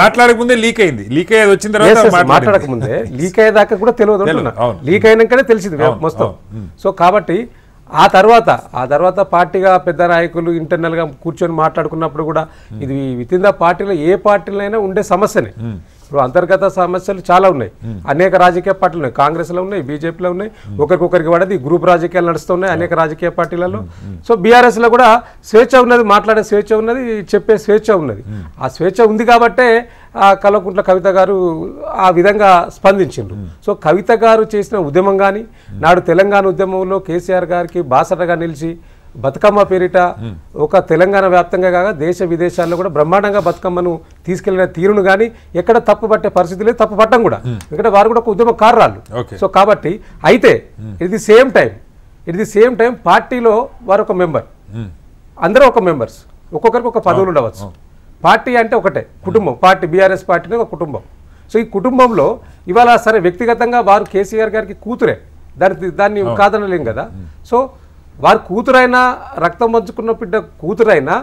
మాట్లాడకముందే లీక్ అయింది, లీక్ అయ్యేది వచ్చిన తర్వాత మాట్లాడకముందే లీక్ అయ్యేదాకా కూడా తెలియదు, లీక్ అయినాకనే తెలిసింది మొత్తం. సో కాబట్టి ఆ తర్వాత పార్టీగా పెద్ద నాయకులు ఇంటర్నల్ గా కూర్చొని మాట్లాడుకున్నప్పుడు కూడా ఇది విత్ ఇన్ ద పార్టీలో ఏ పార్టీలో ఉండే సమస్యనే. ఇప్పుడు అంతర్గత సమస్యలు చాలా ఉన్నాయి, అనేక రాజకీయ పార్టీలు ఉన్నాయి, కాంగ్రెస్లో ఉన్నాయి, బీజేపీలో ఉన్నాయి, ఒకరికొకరికి పడది గ్రూప్ రాజకీయాలు నడుస్తున్నాయి అనేక రాజకీయ పార్టీలలో. సో బీఆర్ఎస్లో కూడా స్వేచ్ఛ ఉన్నది, మాట్లాడే స్వేచ్ఛ ఉన్నది, చెప్పే స్వేచ్ఛ ఉన్నది. ఆ స్వేచ్ఛ ఉంది కాబట్టే కల్వకుంట్ల కవిత గారు ఆ విధంగా స్పందించిండ్రు. సో కవిత గారు చేసిన ఉద్యమం కానీ, నాడు తెలంగాణ ఉద్యమంలో కేసీఆర్ గారికి బాసటగా నిలిచి బతుకమ్మ పేరిట ఒక తెలంగాణ వ్యాప్తంగా కాగా దేశ విదేశాల్లో కూడా బ్రహ్మాండంగా బతుకమ్మను తీసుకెళ్లిన తీరును కానీ ఎక్కడ తప్పు పట్టే పరిస్థితి లేదు, తప్పు పట్టం కూడా, ఎందుకంటే వారు కూడా ఒక ఉద్యమకారురాలు. సో కాబట్టి అయితే ఇట్ ది సేమ్ టైం పార్టీలో వారు ఒక మెంబర్, అందరూ ఒక మెంబర్స్, ఒక్కొక్కరికి ఒక పదవులు ఉండవచ్చు. పార్టీ అంటే ఒకటే కుటుంబం, పార్టీ బీఆర్ఎస్ పార్టీని ఒక కుటుంబం. సో ఈ కుటుంబంలో ఇవాళ సరే వ్యక్తిగతంగా వారు కేసీఆర్ గారికి కూతురే, దాన్ని కాదనలేం కదా. సో వారి కూతురైనా, రక్తం పంచుకున్న బిడ్డ కూతురైనా,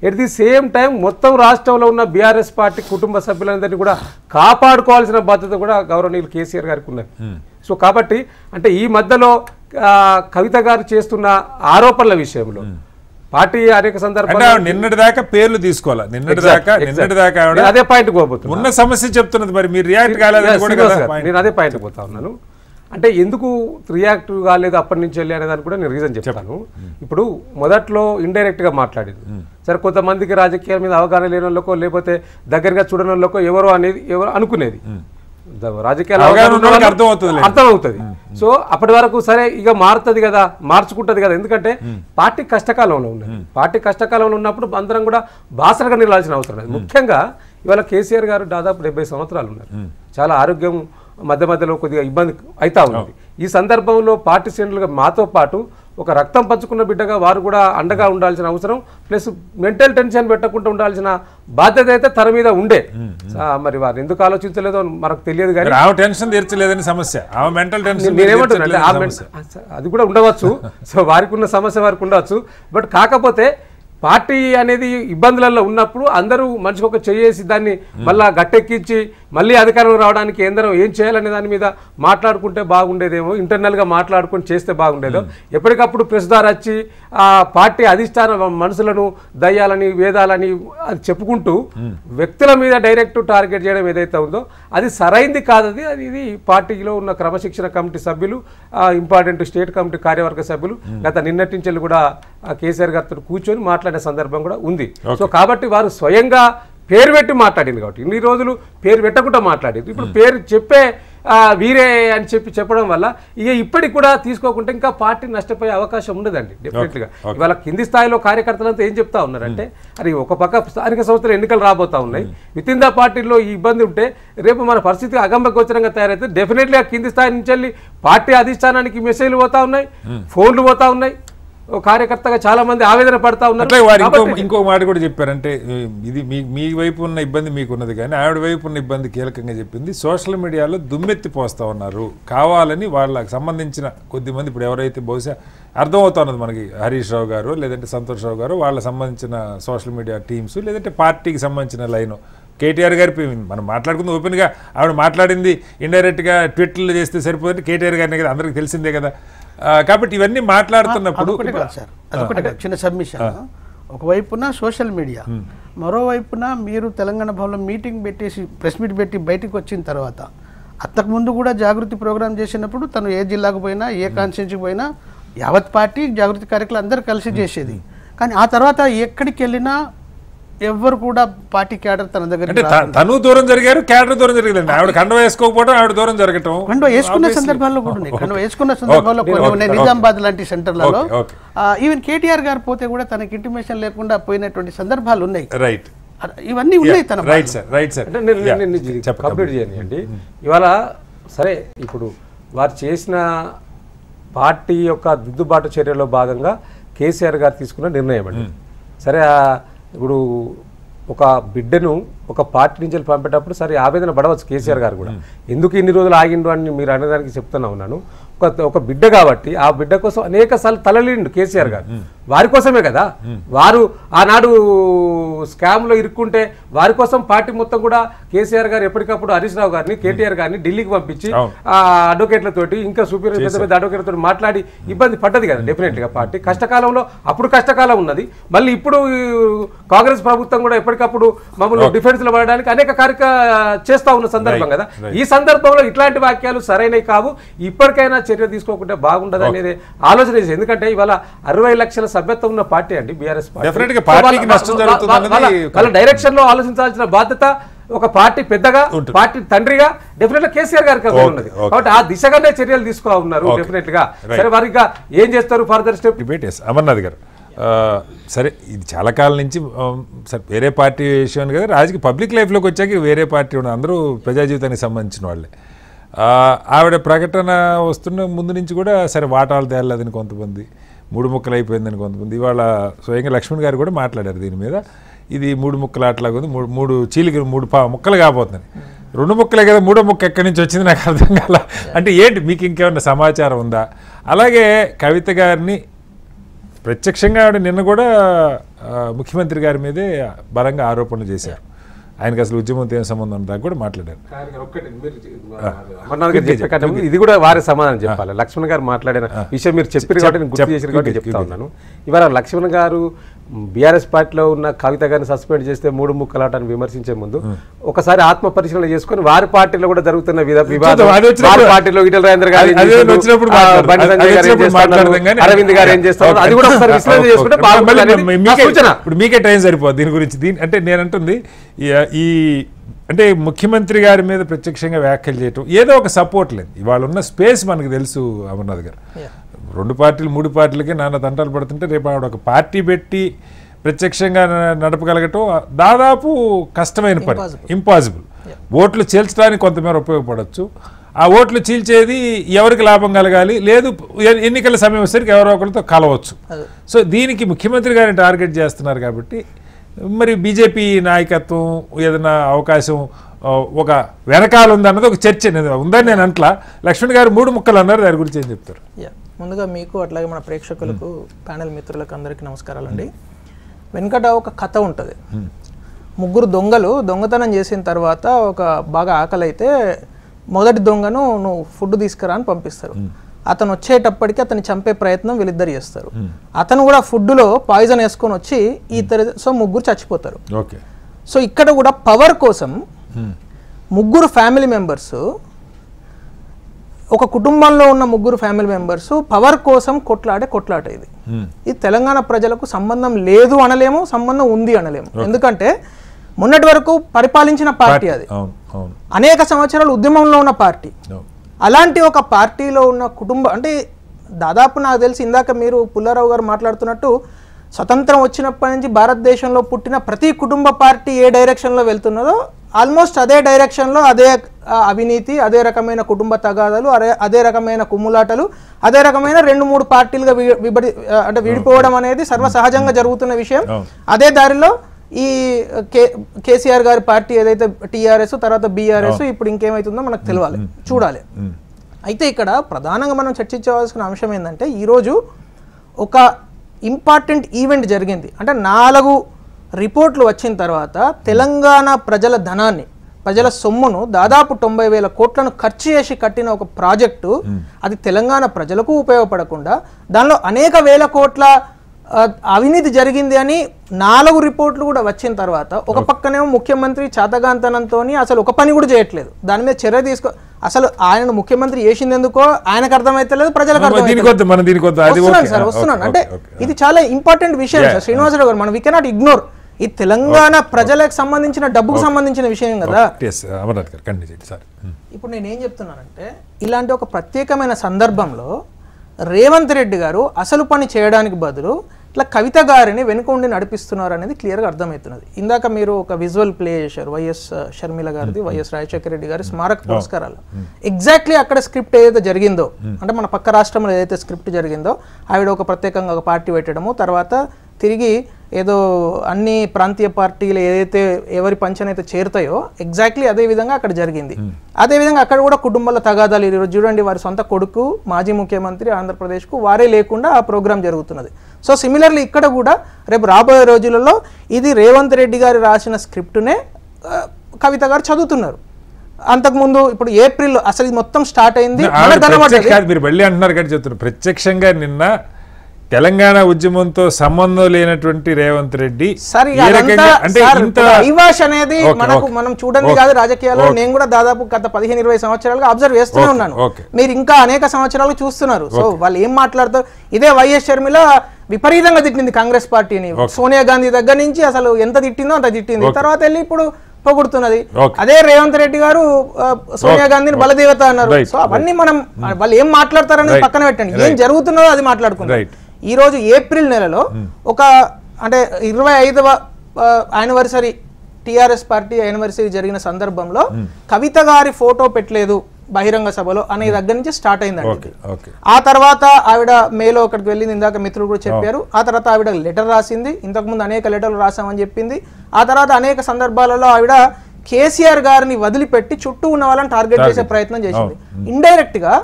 ఎట్ ది సేమ్ టైం మొత్తం రాష్ట్రంలో ఉన్న బీఆర్ఎస్ పార్టీ కుటుంబ సభ్యులందరినీ కూడా కాపాడుకోవాల్సిన బాధ్యత కూడా గౌరవనీయులు కేసీఆర్ గారికి ఉన్నది. సో కాబట్టి అంటే ఈ మధ్యలో కవిత గారు చేస్తున్న ఆరోపణల విషయంలో పార్టీ అనేక సందర్భాల్లో నిన్నటిదాకా పేర్లు తీసుకోవాలి, నిన్నటిదాకా అదే పాయింట్ పోబోతుంది, ఉన్న సమస్య చెప్తున్నది, మరి మీరు రియాక్ట్ కాలేదు. నేను అదే పాయింట్ పోతా ఉన్నాను. అంటే ఎందుకు రియాక్ట్ కాలేదు అప్పటి నుంచి వెళ్ళి అనే దానికి కూడా నేను రీజన్ చెప్తాను. ఇప్పుడు మొదట్లో ఇండైరెక్ట్గా మాట్లాడింది సరే, కొంతమందికి రాజకీయాల మీద అవగాహన లేని వాళ్ళకో లేకపోతే దగ్గరగా చూడని వాళ్ళకో ఎవరో అనుకునేది, రాజకీయాలు అర్థమవుతుంది. సో అప్పటి వరకు సరే ఇక మారుతుంది కదా, మార్చుకుంటుంది కదా, ఎందుకంటే పార్టీ కష్టకాలంలో ఉన్నది. పార్టీ కష్టకాలంలో ఉన్నప్పుడు అందరం కూడా బాసరగా నిలాల్సిన అవసరం లేదు. ముఖ్యంగా ఇవాళ కేసీఆర్ గారు దాదాపు 70 సంవత్సరాలు ఉన్నారు, చాలా ఆరోగ్యం మధ్యలో కొద్దిగా ఇబ్బంది అవుతా ఉంది. ఈ సందర్భంలో పార్టీ శ్రేణులుగా మాతో పాటు ఒక రక్తం పంచుకున్న బిడ్డగా వారు కూడా అండగా ఉండాల్సిన అవసరం, ప్లస్ మెంటల్ టెన్షన్ పెట్టకుండా ఉండాల్సిన బాధ్యత అయితే తన మీద ఉండే. మరి వారు ఎందుకు ఆలోచించలేదో మనకు తెలియదు, కానీ టెన్షన్ తీర్చలేదని సమస్య, నేనేమంటున్నా అది కూడా ఉండవచ్చు. సో వారికి ఉన్న సమస్య వారికి ఉండవచ్చు. బట్ కాకపోతే పార్టీ అనేది ఇబ్బందులలో ఉన్నప్పుడు అందరూ మనిషికి ఒక చేసి దాన్ని మళ్ళా గట్టెక్కించి మళ్ళీ అధికారంలో రావడానికి ఏం చేయాలనే దాని మీద మాట్లాడుకుంటే బాగుండేదేమో, ఇంటర్నల్గా మాట్లాడుకొని చేస్తే బాగుండేదో. ఎప్పటికప్పుడు ప్రెస్ ద్వారా వచ్చి ఆ పార్టీ అధిష్టాన మనుషులను దయ్యాలని వేదాలని అది చెప్పుకుంటూ వ్యక్తుల మీద డైరెక్ట్ టార్గెట్ చేయడం ఏదైతే ఉందో అది సరైంది కాదు. ఇది పార్టీలో ఉన్న క్రమశిక్షణ కమిటీ సభ్యులు, ఇంపార్టెంట్ స్టేట్ కమిటీ కార్యవర్గ సభ్యులు గత నిన్నటి నుంచి కూడా కేసీఆర్ గారితో కూర్చొని మాట్లాడే సందర్భం కూడా ఉంది. సో కాబట్టి వారు స్వయంగా పేరు పెట్టి మాట్లాడింది కాబట్టి ఇన్ని రోజులు పేరు పెట్టకుండా మాట్లాడేది, ఇప్పుడు పేరు చెప్పే వీరే అని చెప్పడం వల్ల ఇక ఇప్పటికి కూడా తీసుకోకుండా ఇంకా పార్టీ నష్టపోయే అవకాశం ఉండదండి డెఫినెట్గా. ఇవాళ కింది స్థాయిలో కార్యకర్తలంతా ఏం చెప్తా ఉన్నారంటే, అది ఒక పక్క స్థానిక సంస్థల ఎన్నికలు రాబోతా ఉన్నాయి, విత్ ఇన్ ద పార్టీలో ఈ ఇబ్బంది ఉంటే రేపు మన పరిస్థితి అగంభగోచరంగా తయారైతే డెఫినెట్లీ ఆ కింది స్థాయి నుంచి వెళ్ళి పార్టీ అధిష్టానానికి మెసేజ్లు పోతా ఉన్నాయి, ఫోన్లు పోతా ఉన్నాయి, కార్యకర్తగా చాలా మంది ఆవేదన పడతా ఉన్నారు. ఇంకో మాట కూడా చెప్పారంటే, ఇది మీ వైపు ఉన్న ఇబ్బంది మీకున్నది కానీ ఆవిడ వైపు ఉన్న ఇబ్బంది కీలకంగా చెప్పింది, సోషల్ మీడియాలో దుమ్మెత్తి పోస్తా ఉన్నారు కావాలని, వాళ్ళకి సంబంధించిన కొద్దిమంది, ఇప్పుడు ఎవరైతే బహుశా అర్థమవుతా ఉన్నది మనకి, హరీష్ రావు గారు లేదంటే సంతోష్ రావు గారు, వాళ్ళకి సంబంధించిన సోషల్ మీడియా టీమ్స్ లేదంటే పార్టీకి సంబంధించిన లైన్ కేటీఆర్ గారి మనం మాట్లాడుకుంది ఓపెన్గా, ఆవిడ మాట్లాడింది ఇండైరెక్ట్గా ట్విట్టర్లు చేస్తే సరిపోతుంది, కేటీఆర్ గారిని కదా అందరికి తెలిసిందే కదా. కాబట్టి ఇవన్నీ మాట్లాడుతున్నప్పుడు అదొకటి చిన్న సబ్మిషన్. ఒకవైపున సోషల్ మీడియా, మరోవైపున మీరు తెలంగాణ భవన్లో మీటింగ్ పెట్టేసి ప్రెస్ మీట్ పెట్టి బయటకు వచ్చిన తర్వాత, అంతకుముందు కూడా జాగృతి ప్రోగ్రామ్ చేసినప్పుడు తను ఏ జిల్లాకు పోయినా ఏ కాన్స్టిట్యూన్సీకి పోయినా యావత్ పార్టీ జాగృతి కార్యక్రమాలు అందరూ కలిసి చేసేది. కానీ ఆ తర్వాత ఎక్కడికి వెళ్ళినా ఎవరు కూడా పార్టీ క్యాడర్ తన దగ్గర తను దూరం జరిగారు, క్యాడర్ దూరం జరిగిందండి. ఆవిడ కండ వేసుకోకపోవడం, ఆవిడ దూరం జరగటం, కండ వేసుకున్న సందర్భాల్లో కూడా ఉన్నాయి. కండ వేసుకున్న సందర్భాల్లో కొన్ని ఉన్నాయి. నిజామాబాద్ లాంటి సెంటర్లలో ఈవెన్ కేటీఆర్ గారు పోతే కూడా తనకి ఇంటిమేషన్ లేకుండా పోయినటువంటి సందర్భాలు ఉన్నాయి. రైట్, ఇవన్నీ ఉన్నాయి తన. Right sir, right sir. Complete చేయండి. ఇవాళ సరే, ఇప్పుడు వారు చేసిన పార్టీ యొక్క దిద్దుబాటు చర్యలో భాగంగా కేసీఆర్ గారు తీసుకున్న నిర్ణయం అండి. సరే, ఇప్పుడు ఒక బిడ్డను ఒక పార్టీ నుంచి పంపేటప్పుడు సరే ఆవేదన పడవచ్చు కేసీఆర్ గారు కూడా, ఎందుకు ఇన్ని రోజులు ఆగిండు అని మీరు అనేదానికి చెప్తున్నా ఉన్నాను. ఒక బిడ్డ కాబట్టి ఆ బిడ్డ కోసం అనేక సార్లు తలలిండు కేసీఆర్ గారు, వారి కోసమే కదా. వారు ఆనాడు స్కామ్లో ఇరుక్కుంటే వారి కోసం పార్టీ మొత్తం కూడా కేసీఆర్ గారు ఎప్పటికప్పుడు హరీష్ రావు గారిని, కేటీఆర్ గారిని ఢిల్లీకి పంపించి ఆ అడ్వకేట్లతోటి, ఇంకా సుపీరియర్ పెద్ద పెద్ద అడ్వకేట్లతో మాట్లాడి ఇబ్బంది పడ్డది కదా. డెఫినెట్గా పార్టీ కష్టకాలంలో, అప్పుడు కష్టకాలం ఉన్నది. మళ్ళీ ఇప్పుడు కాంగ్రెస్ ప్రభుత్వం కూడా ఎప్పటికప్పుడు మమ్మల్ని డిఫెన్స్ లో పడడానికి అనేక కార్యక్రమాలు చేస్తా ఉన్న సందర్భం కదా. ఈ సందర్భంలో ఇట్లాంటి వాక్యాలు సరైనవి కావు. ఇప్పటికైనా చర్య తీసుకోకుంటే బాగుండదు అనేది ఆలోచన చేసి, ఎందుకంటే ఇవాళ 60 లక్షల సభ్యత్వం ఉన్న పార్టీ అండి బీఆర్ఎస్ పార్టీ. వాళ్ళ డైరెక్షన్ లో ఆలోచించాల్సిన బాధ్యత ఒక పార్టీ పెద్దగా, పార్టీ తండ్రిగా డెఫినెట్ గా కేసీఆర్ గారికి ఉన్నది. కాబట్టి ఆ దిశగానే చర్యలు తీసుకో ఉన్నారు డెఫినెట్ గా. సరే, వారికి ఏం చేస్తారు ఫర్దర్ స్టెప్? అమర్నాథ్ గారు, సరే ఇది చాలా కాలం నుంచి సరే వేరే పార్టీ విషయం కదా, రాజకీయ పబ్లిక్ లైఫ్లోకి వచ్చాక వేరే పార్టీ ఉన్న అందరూ ప్రజా జీవితానికి సంబంధించిన వాళ్ళే. ఆవిడ ప్రకటన వస్తున్న ముందు నుంచి కూడా సరే వాటాలు తేలలేదని కొంతమంది, 3 ముక్కలు అయిపోయిందని కొంతమంది, ఇవాళ స్వయంగా లక్ష్మణ్ గారు కూడా మాట్లాడారు దీని మీద. ఇది 3 ముక్కలు అట్లాగా ఉంది, 3 చీలికలు 3 ముక్కలు కాబోతున్నాయి. 2 ముక్కలే కదా, 3వ ముక్క ఎక్కడి నుంచి వచ్చింది నాకు అర్థం కాల. అంటే ఏంటి, మీకు ఇంకేమన్నా సమాచారం ఉందా? అలాగే కవిత గారిని ప్రత్యక్షంగా ఆవిడ నిన్న కూడా ముఖ్యమంత్రి గారి మీదే బలంగా ఆరోపణలు చేశారు. ఆయనకు అసలు ఉద్యమంతో ఏం సంబంధం దాకా కూడా మాట్లాడారు. ఇది కూడా వారి సమాధానం చెప్పాలి. లక్ష్మణ్ గారు మాట్లాడిన విషయం మీరు చెప్పారు కాబట్టి నేను గుర్తు చేసిన కాబట్టి చెప్తా ఉన్నాను. ఇవాళ లక్ష్మణ్ గారు బీఆర్ఎస్ పార్టీలో ఉన్న కవిత గారిని సస్పెండ్ చేస్తే 3 ముక్కలాటని విమర్శించే ముందు ఒకసారి ఆత్మ పరిశీలన చేసుకుని వారి పార్టీలో కూడా జరుగుతున్న వివాదం, పార్టీలో ఈటెల రాజేంద్ర గారు, అరవింద్ గారు ఏం చేస్తారు, అది కూడా ఒకసారి విశ్లేషణ చేసుకుంటే బాగుంటుంది. ఇప్పుడు మీకే టైం సరిపోదు దీని గురించి. అంటే నేనంటుంది ఈ అంటే ముఖ్యమంత్రి గారి మీద ప్రత్యక్షంగా వ్యాఖ్యలు చేయటం ఏదో ఒక సపోర్ట్ లేదు. ఇవాళ ఉన్న స్పేస్ మనకు తెలుసు అమర్నాథ్ గారు. 2 పార్టీలు 3 పార్టీలకి నాన్న తంటాలు పడుతుంటే రేపు ఆవిడ ఒక పార్టీ పెట్టి ప్రత్యక్షంగా నడపగలగటం దాదాపు కష్టమైన పని, ఇంపాసిబుల్. ఓట్లు చీల్చడానికి కొంతమేర ఉపయోగపడవచ్చు. ఆ ఓట్లు చీల్చేది ఎవరికి లాభం కలగాలి, లేదు ఎన్నికల సమయం వచ్చేసరికి ఎవరో ఒకరితో కలవచ్చు. సో దీనికి ముఖ్యమంత్రి గారిని టార్గెట్ చేస్తున్నారు కాబట్టి మరి బీజేపీ నాయకత్వం ఏదైనా అవకాశం ఒక వెనకాల ఉందన్నది ఒక చర్చ ఉందని నేను అంట్లా. లక్ష్మణ్ గారు 3 ముక్కలు అన్నారు, దాని గురించి ఏం చెప్తారు? ముందుగా మీకు అట్లాగే మన ప్రేక్షకులకు, ప్యానెల్ మిత్రులకు అందరికీ నమస్కారాలండి. వెనకట ఒక కథ ఉంటుంది. 3 దొంగలు దొంగతనం చేసిన తర్వాత ఒక బాగా ఆకలి అయితే మొదటి దొంగను నువ్వు ఫుడ్ తీసుకురా అని పంపిస్తారు. అతను వచ్చేటప్పటికి అతన్ని చంపే ప్రయత్నం వీళ్ళిద్దరు చేస్తారు. అతను కూడా ఫుడ్లో పాయిజన్ వేసుకొని వచ్చి సో 3 చచ్చిపోతారు. సో ఇక్కడ కూడా పవర్ కోసం 3 ఫ్యామిలీ మెంబర్స్, ఒక కుటుంబంలో ఉన్న 3 ఫ్యామిలీ మెంబర్స్ పవర్ కోసం కొట్లాట ఇది తెలంగాణ ప్రజలకు సంబంధం లేదు అనలేము, సంబంధం ఉంది అనలేము. ఎందుకంటే మొన్నటి వరకు పరిపాలించిన పార్టీ అది, అనేక సంవత్సరాలు ఉద్యమంలో ఉన్న పార్టీ. అలాంటి ఒక పార్టీలో ఉన్న కుటుంబం అంటే దాదాపు నాకు తెలిసి ఇందాక మీరు పుల్లారావు గారు మాట్లాడుతున్నట్టు స్వతంత్రం వచ్చినప్పటి నుంచి భారతదేశంలో పుట్టిన ప్రతి కుటుంబ పార్టీ ఏ డైరెక్షన్లో వెళ్తున్నదో ఆల్మోస్ట్ అదే డైరెక్షన్లో అదే అవినీతి, అదే రకమైన కుటుంబ తగాదాలు, అదే రకమైన కుమ్ములాటలు, అదే రకమైన 2-3 పార్టీలుగా విడిపోవడం అనేది సర్వసహజంగా జరుగుతున్న విషయం. అదే దారిలో ఈ కేసీఆర్ గారి పార్టీ ఏదైతే టీఆర్ఎస్, తర్వాత బీఆర్ఎస్, ఇప్పుడు ఇంకేమైతుందో మనకు తెలియాలి, చూడాలి. అయితే ఇక్కడ ప్రధానంగా మనం చర్చించవలసిన అంశం ఏంటంటే ఈరోజు ఒక ఇంపార్టెంట్ ఈవెంట్ జరిగింది. అంటే 4 రిపోర్ట్లు వచ్చిన తర్వాత తెలంగాణ ప్రజల ధనాన్ని, ప్రజల సొమ్మును దాదాపు 90,000 కోట్లను ఖర్చు చేసి కట్టిన ఒక ప్రాజెక్టు అది తెలంగాణ ప్రజలకు ఉపయోగపడకుండా దానిలో అనేక వేల కోట్ల అవినీతి జరిగింది అని 4 రిపోర్ట్లు కూడా వచ్చిన తర్వాత ఒక పక్కనేమో ముఖ్యమంత్రి చాతగాంతనంతో అసలు ఒక పని కూడా చేయట్లేదు, దాని మీద చర్య తీసుకో, అసలు ఆయన ముఖ్యమంత్రి చేసింది ఎందుకో ఆయనకు అర్థమైతలేదు, ప్రజలకు వస్తున్నాను. అంటే ఇది చాలా ఇంపార్టెంట్ విషయం సార్ శ్రీనివాసరావు గారు, మనం వి కెనాట్ ఇగ్నోర్. ఈ తెలంగాణ ప్రజలకు సంబంధించిన డబ్బుకు సంబంధించిన విషయం కదా. ఇప్పుడు నేను ఏం చెప్తున్నానంటే ఇలాంటి ఒక ప్రత్యేకమైన సందర్భంలో రేవంత్ రెడ్డి గారు అసలు పని చేయడానికి బదులు ఇట్లా కవిత గారిని వెనుక ఉండి నడిపిస్తున్నారు అనేది క్లియర్గా అర్థమవుతున్నది. ఇందాక మీరు ఒక విజువల్ ప్లే చేశారు వైఎస్ షర్మిల గారిది, వైఎస్ రాజశేఖర రెడ్డి గారి స్మారక పురస్కారాలు. ఎగ్జాక్ట్లీ అక్కడ స్క్రిప్ట్ ఏదైతే జరిగిందో, అంటే మన పక్క రాష్ట్రంలో ఏదైతే స్క్రిప్ట్ జరిగిందో, ఆవిడ ఒక ప్రత్యేకంగా ఒక పార్టీ పెట్టడము, తర్వాత తిరిగి ఏదో అన్ని ప్రాంతీయ పార్టీలు ఏదైతే ఎవరి పంచనైతే చేరుతాయో ఎగ్జాక్ట్లీ అదే విధంగా అక్కడ జరిగింది. అదేవిధంగా అక్కడ కూడా కుటుంబాల తగాదాలు, ఈరోజు చూడండి వారి సొంత కొడుకు మాజీ ముఖ్యమంత్రి ఆంధ్రప్రదేశ్కు వారే లేకుండా ఆ ప్రోగ్రామ్ జరుగుతున్నది. సో సిమిలర్లీ ఇక్కడ కూడా రేపు రాబోయే రోజులలో ఇది రేవంత్ రెడ్డి గారు రాసిన స్క్రిప్టునే కవిత గారు చదువుతున్నారు. అంతకుముందు ఇప్పుడు ఏప్రిల్ అసలు ఇది మొత్తం స్టార్ట్ అయింది. మీరు మళ్ళీ అంటున్నారు కానీ చెప్తున్నారు, ప్రత్యక్షంగా నిన్న తెలంగాణ ఉద్యమంతో సంబంధం లేనటువంటి రేవంత్ రెడ్డి అనేది మనం చూడండి కాదు, రాజకీయాల్లో నేను కూడా దాదాపు గత 15-20 సంవత్సరాలుగా అబ్జర్వ్ చేస్తూనే ఉన్నాను, మీరు ఇంకా అనేక సంవత్సరాలు చూస్తున్నారు. సో వాళ్ళు ఏం మాట్లాడతారు, ఇదే వైఎస్ షర్మిల విపరీతంగా తిట్టింది కాంగ్రెస్ పార్టీని, సోనియా గాంధీ దగ్గర నుంచి అసలు ఎంత తిట్టిందో అంత తిట్టింది, తర్వాత వెళ్ళి ఇప్పుడు పొగుడుతున్నది. అదే రేవంత్ రెడ్డి గారు సోనియా గాంధీని బలదేవత అన్నారు. సో అవన్నీ మనం వాళ్ళు ఏం మాట్లాడతారనేది పక్కన పెట్టండి, ఏం జరుగుతున్నదో అది మాట్లాడుకున్నారు. ఈ రోజు ఏప్రిల్ నెలలో ఒక అంటే 25వ యానివర్సరీ టిఆర్ఎస్ పార్టీ యానివర్సరీ జరిగిన సందర్భంలో కవిత గారి ఫోటో పెట్టలేదు బహిరంగ సభలో అనే దగ్గర నుంచి స్టార్ట్ అయిందండి. ఆ తర్వాత ఆవిడ మేలో అక్కడికి వెళ్ళింది, ఇందాక మిత్రులు కూడా చెప్పారు. ఆ తర్వాత ఆవిడ లెటర్ రాసింది, ఇంతకుముందు అనేక లెటర్లు రాసామని చెప్పింది. ఆ తర్వాత అనేక సందర్భాలలో ఆవిడ కేసీఆర్ గారిని వదిలిపెట్టి చుట్టూ ఉన్న వాళ్ళని టార్గెట్ చేసే ప్రయత్నం చేసింది. ఇండైరెక్ట్ గా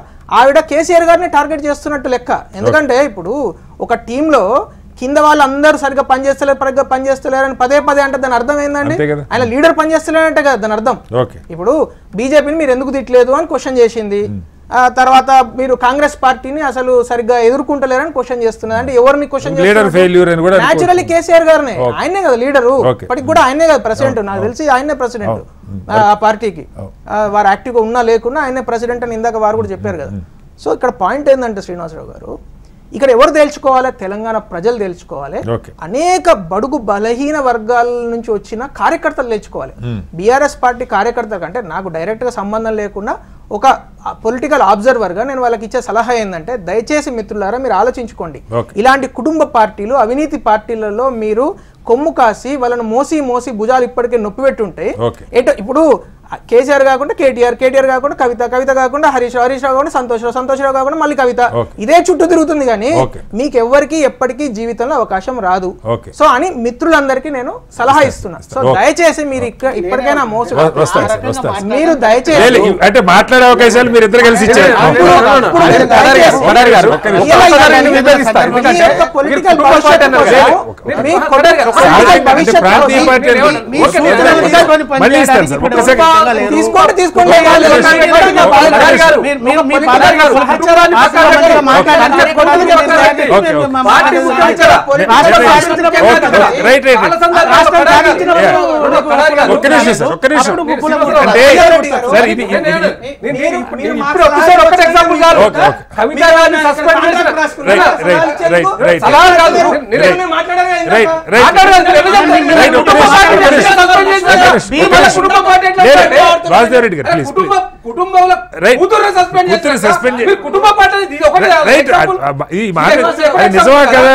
ఆవిడ కేసీఆర్ గారిని టార్గెట్ చేస్తున్నట్టు లెక్క. ఎందుకంటే ఇప్పుడు ఒక టీంలో కింద వాళ్ళు అందరూ సరిగ్గా పనిచేస్తలేరని పదే అంటే దాని అర్థం ఏందండి, ఆయన లీడర్ పనిచేస్తలేరంటే కదా దాని అర్థం. ఇప్పుడు బీజేపీని మీరు ఎందుకు తిట్టలేదు అని క్వశ్చన్ చేసింది, తర్వాత మీరు కాంగ్రెస్ పార్టీని అసలు సరిగ్గా ఎదుర్కొంటలేరని క్వశ్చన్ చేస్తున్నారు. అంటే ఎవరిని క్వశ్చన్ చేస్తున్నారు? న్యాచురల్లీ కేసీఆర్ గారినే, ఆయనే కదా లీడరు, ఇప్పటికి కూడా ఆయనే కదా ప్రెసిడెంట్, నాకు తెలిసి ఆయనే ప్రెసిడెంట్ ఆ పార్టీకి, వారు యాక్టివ్గా ఉన్నా లేకున్నా ఆయనే ప్రెసిడెంట్ అని ఇందాక వారు కూడా చెప్పారు కదా. సో ఇక్కడ పాయింట్ ఏంటంటే శ్రీనివాసరావు గారు, ఇక్కడ ఎవరు తేల్చుకోవాలి, తెలంగాణ ప్రజలు తేల్చుకోవాలి, అనేక బడుగు బలహీన వర్గాల నుంచి వచ్చిన కార్యకర్తలు తేల్చుకోవాలి. బీఆర్ఎస్ పార్టీ కార్యకర్తల కంటే నాకు డైరెక్ట్ గా సంబంధం లేకుండా ఒక పొలిటికల్ ఆబ్జర్వర్ గా నేను వాళ్ళకి ఇచ్చే సలహా ఏంటంటే, దయచేసి మిత్రులారా మీరు ఆలోచించుకోండి, ఇలాంటి కుటుంబ పార్టీలు అవినీతి పార్టీలలో మీరు కొమ్ము కాసి వాళ్ళను మోసి భుజాలు ఇప్పటికే నొప్పి పెట్టుంటాయి. ఇప్పుడు కేసీఆర్ కాకుండా కేటీఆర్ కాకుండా కవిత కాకుండా హరీష్ రావు కాకుండా సంతోష్ రావు కాకుండా మళ్ళీ కవిత, ఇదే చుట్టూ తిరుగుతుంది కానీ మీకు ఎవ్వరికి ఎప్పటికీ జీవితంలో అవకాశం రాదు. సో అని మిత్రులందరికీ నేను సలహా ఇస్తున్నా. సో దయచేసి మీరు ఇప్పటికైనా మీరు దయచేసి అంటే మాట్లాడే అవకాశాలు మీరు ఇద్దరు కలిసి ఇచ్చారు. వాసుదేవ్ రెడ్డి గారు ప్లీజ్, నిజమా కదా,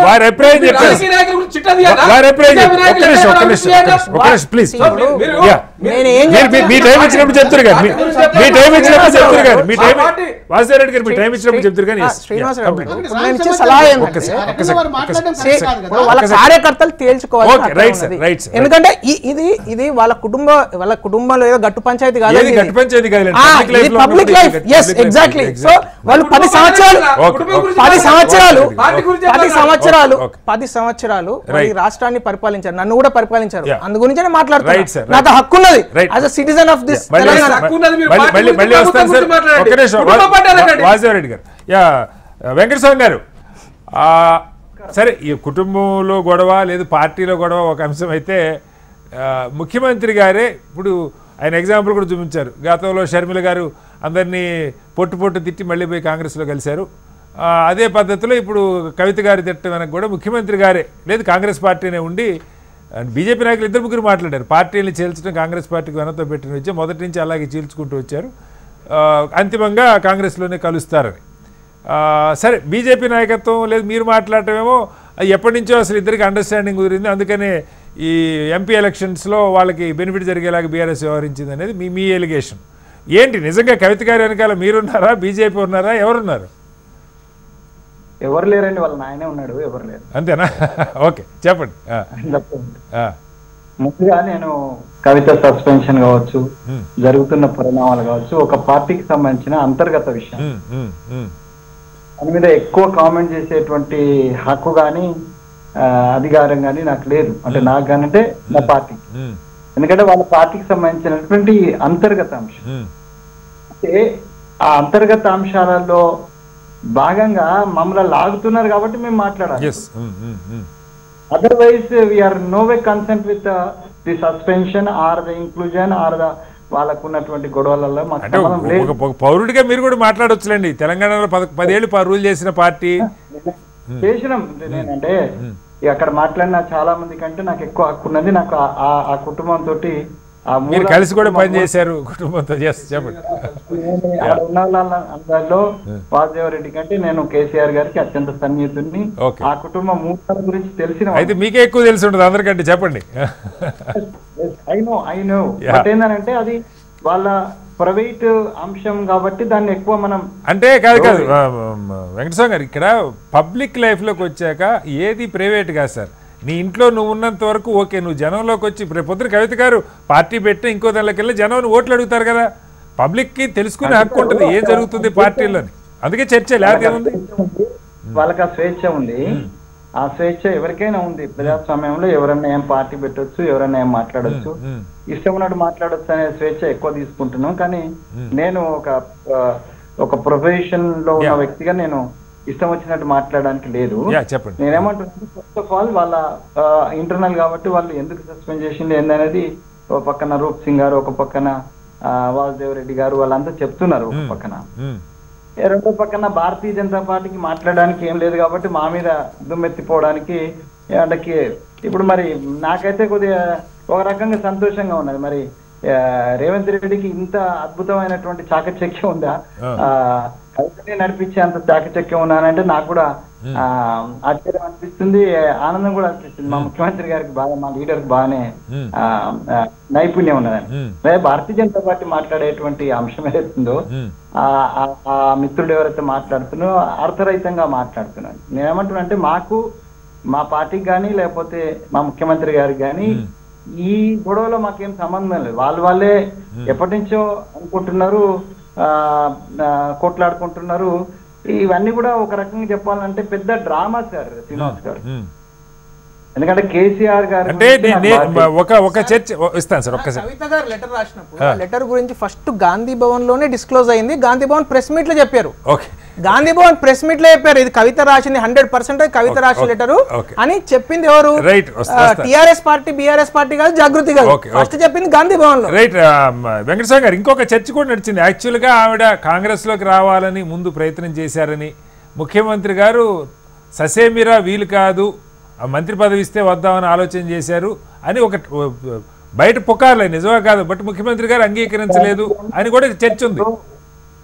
వారి అభిప్రాయం చెప్పారు, వారి అభిప్రాయం ప్లీజ్, మీ టైం ఇచ్చినప్పుడు చెప్తారు కానీ, మీ టైం ఇచ్చినప్పుడు చెప్తారు కానీ, మీ టైం వాసుదేవ్ రెడ్డి గారు మీ టైం ఇచ్చినప్పుడు చెప్తారు కానీ వాళ్ళ కార్యకర్తలు తేల్చుకోవాలి. ఎందుకంటే ఇది వాళ్ళ కుటుంబంలో ఏదో గట్టు పంచాయతీ కాదు ఏది గట్టి పంచాయతీ కాదులేండి. Public life లో పబ్లిక్ లైఫ్ ఉన్నప్పుడు yes public life. Exactly. So Exactly. వాళ్ళు 10 సంవత్సరాలు ఈ రాష్ట్రాన్ని పరిపాలించారు, నన్ను కూడా పరిపాలించారు, అందు గురించే Right, sir. మాట్లాడుతున్నారు. నాకు హక్కు ఉన్నది as a citizen of this Telangana. మళ్ళీ వస్తాను సార్, ఒక్క నిమిషం. వాసుదేవరెడ్డి గారు, యా వెంకటస్వామి గారు, సరే ఈ కుటుంబంలో గొడవ లేదు పార్టీలో గొడవ ఒక అంశం అయితే, ముఖ్యమంత్రి గారే ఇప్పుడు ఆయన ఎగ్జాంపుల్ కూడా చూపించారు. గతంలో షర్మిల గారు అందరినీ పొట్టు తిట్టి మళ్ళీ పోయి కాంగ్రెస్లో కలిశారు. అదే పద్ధతిలో ఇప్పుడు కవిత గారి తిట్టడం వెనక కూడా ముఖ్యమంత్రి గారే లేదు కాంగ్రెస్ పార్టీనే ఉండి, బీజేపీ నాయకులు 2-3 మాట్లాడారు. పార్టీని చీల్చడం కాంగ్రెస్ పార్టీకి వెనతో పెట్టిన వచ్చి మొదటి నుంచి అలాగే చీల్చుకుంటూ వచ్చారు, అంతిమంగా కాంగ్రెస్లోనే కలుస్తారని. సరే బీజేపీ నాయకత్వం లేదు మీరు మాట్లాడటమేమో ఎప్పటి నుంచో అసలు ఇద్దరికి అండర్స్టాండింగ్ కుదిరింది, అందుకనే ఈ ఎంపీ ఎలక్షన్స్లో వాళ్ళకి బెనిఫిట్ జరిగేలాగా బీఆర్ఎస్ వ్యవహరించింది అనేది మీ ఎలిగేషన్. ఏంటి నిజంగా కవిత గారి వెనకాల మీరున్నారా, బీజేపీ ఉన్నారా, ఎవరున్నారు? ఎవరు లేరండి, వాళ్ళ నాయనే ఉన్నాడు, ఎవరు లేరు. అంతేనా? ఓకే చెప్పండి. ముందుగా నేను కవిత సస్పెన్షన్ కావచ్చు, జరుగుతున్న పరిణామాలు కావచ్చు, ఒక పార్టీకి సంబంధించిన అంతర్గత విషయం, దాని మీద ఎక్కువ కామెంట్ చేసేటువంటి హక్కు కానీ అధికారం కానీ నాకు లేదు. అంటే నాకు కానీ అంటే నా పార్టీ, ఎందుకంటే వాళ్ళ పార్టీకి సంబంధించినటువంటి అంతర్గత అంశం. అంటే ఆ అంతర్గత అంశాలలో భాగంగా మమ్మల్ని లాగుతున్నారు కాబట్టి మేము మాట్లాడాలి. Otherwise we are no way consent with the suspension or the inclusion or the వాళ్ళకు ఉన్నటువంటి గొడవలలో ఒక పౌరుడిగా మీరు కూడా మాట్లాడొచ్చులేండి. తెలంగాణలో 10 ఏళ్ళు రూల్ చేసిన పార్టీ చేసినాం. నేనంటే అక్కడ మాట్లాడిన చాలా మంది కంటే నాకు ఎక్కువ హక్కు ఉన్నది. నాకు ఆ కుటుంబంతో మీరు కలిసి కూడా పనిచేశారు కుటుంబంతో. చెప్పండి. ఉన్న వాళ్ళలో వాసుదేవరెడ్డి కంటే నేను కేసీఆర్ గారికి అత్యంత సన్నిహితుడిని. ఆ కుటుంబం మూలాల గురించి తెలిసిన అయితే మీకే ఎక్కువ తెలిసి ఉంటుంది అందరికంటే. చెప్పండి. ఐ నో బట్ ఏంటంటే అది వాళ్ళ ప్రైవేట్ అంశం కాబట్టి దాన్ని ఎక్కువ మనం అంటే కాదు వెంకటస్వామి గారు, ఇక్కడ పబ్లిక్ లైఫ్లోకి వచ్చాక ఏది ప్రైవేట్ కాదు సార్. నీ ఇంట్లో నువ్వు ఉన్నంత వరకు ఓకే, నువ్వు జనంలోకి వచ్చి పొద్దున కవిత గారు పార్టీ పెట్టిన ఇంకో దానిలోకి వెళ్ళి జనం ఓట్లు అడుగుతారు కదా, పబ్లిక్కి తెలుసుకునే హక్కు ఉంటుంది ఏం జరుగుతుంది పార్టీలోని. అందుకే చర్చ లేదేముంది, వాళ్ళకి ఆ స్వేచ్ఛ ఉంది. ఆ స్వేచ్ఛ ఎవరికైనా ఉంది. ప్రజాస్వామ్యంలో ఎవరన్నా ఏం పార్టీ పెట్టొచ్చు, ఎవరన్నా ఏం మాట్లాడొచ్చు, ఇష్టం ఉన్నట్టు మాట్లాడొచ్చు అనే స్వేచ్ఛ ఎక్కువ తీసుకుంటున్నాం. కానీ నేను ఒక ప్రొఫెషన్ లో ఉన్న వ్యక్తిగా నేను ఇష్టం వచ్చినట్టు మాట్లాడడానికి లేదు. నేనేమంటున్నాను, ఫస్ట్ ఆఫ్ ఆల్ వాళ్ళ ఇంటర్నల్ కాబట్టి వాళ్ళు ఎందుకు సస్పెండ్ చేసింది ఏందనేది ఒక పక్కన రూప్ సింగ్ గారు, ఒక పక్కన వాసుదేవరెడ్డి గారు వాళ్ళంతా చెప్తున్నారు ఒక పక్కన. రెండో పక్కన భారతీయ జనతా పార్టీకి మాట్లాడడానికి ఏం లేదు కాబట్టి మా మీద దుమ్మెత్తిపోవడానికి వాళ్ళకి ఇప్పుడు మరి నాకైతే కొద్దిగా ఒక రకంగా సంతోషంగా ఉన్నది. మరి రేవంత్ రెడ్డికి ఇంత అద్భుతమైనటువంటి చాకచక్యం ఉందా, కవితని నడిపించే అంత చాకచక్యం ఉన్నానంటే నాకు కూడా ఆశ్చర్యం అనిపిస్తుంది, ఆనందం కూడా అనిపిస్తుంది. మా ముఖ్యమంత్రి గారికి బాగా, మా లీడర్ కి బాగానే నైపుణ్యం ఉన్నదని. భారతీయ జనతా పార్టీ మాట్లాడేటువంటి అంశం ఏదైతుందో ఆ మిత్రుడు ఎవరైతే మాట్లాడుతున్నారో అర్థరహితంగా మాట్లాడుతున్నాడు. నేనేమంటున్నా అంటే మాకు, మా పార్టీకి కానీ లేకపోతే మా ముఖ్యమంత్రి గారికి కానీ ఈ గొడవలో మాకేం సంబంధం లేదు. వాళ్ళే ఎప్పటి నుంచో అనుకుంటున్నారు, కొట్లాడుకుంటున్నారు. ఇవన్నీ కూడా ఒక రకంగా చెప్పాలంటే పెద్ద డ్రామా సార్ శ్రీనివాస్ గారు. ఎందుకంటే కేసీఆర్ గారు అంటే ఒక చర్చ ఇస్తాను సార్. ఒక్కసారి కవిత గారు లెటర్ రాసినప్పుడు లెటర్ గురించి ఫస్ట్ గాంధీ భవన్ లోనే డిస్క్లోజ్ అయింది. గాంధీ భవన్ ప్రెస్ మీట్ లో చెప్పారు. గాంధీ భవన్ ప్రెస్ మీట్ లో చెప్పారు ఇది కవిత రాసింది 100% కవిత రాసిన లెటరు అని చెప్పింది ఎవరు? టిఆర్ఎస్ పార్టీ, బీఆర్ఎస్ పార్టీ కాదు, జాగృతి కాదు. ఫస్ట్ చెప్పింది గాంధీ భవన్ లో. రైట్. వెంకటస్వామి గారు, ఇంకొక చర్చ కూడా నడిచింది. యాక్చువల్ గా ఆవిడ కాంగ్రెస్ లోకి రావాలని ముందు ప్రయత్నం చేశారని, ముఖ్యమంత్రి గారు ససేమిరా వీలు కాదు, మంత్రి పదవి ఇస్తే వద్దామని ఆలోచన చేశారు అని ఒక బయట పుకార్లే, నిజమే కాదు, బట్ ముఖ్యమంత్రి గారు అంగీకరించలేదు అని కూడా చర్చ ఉంది.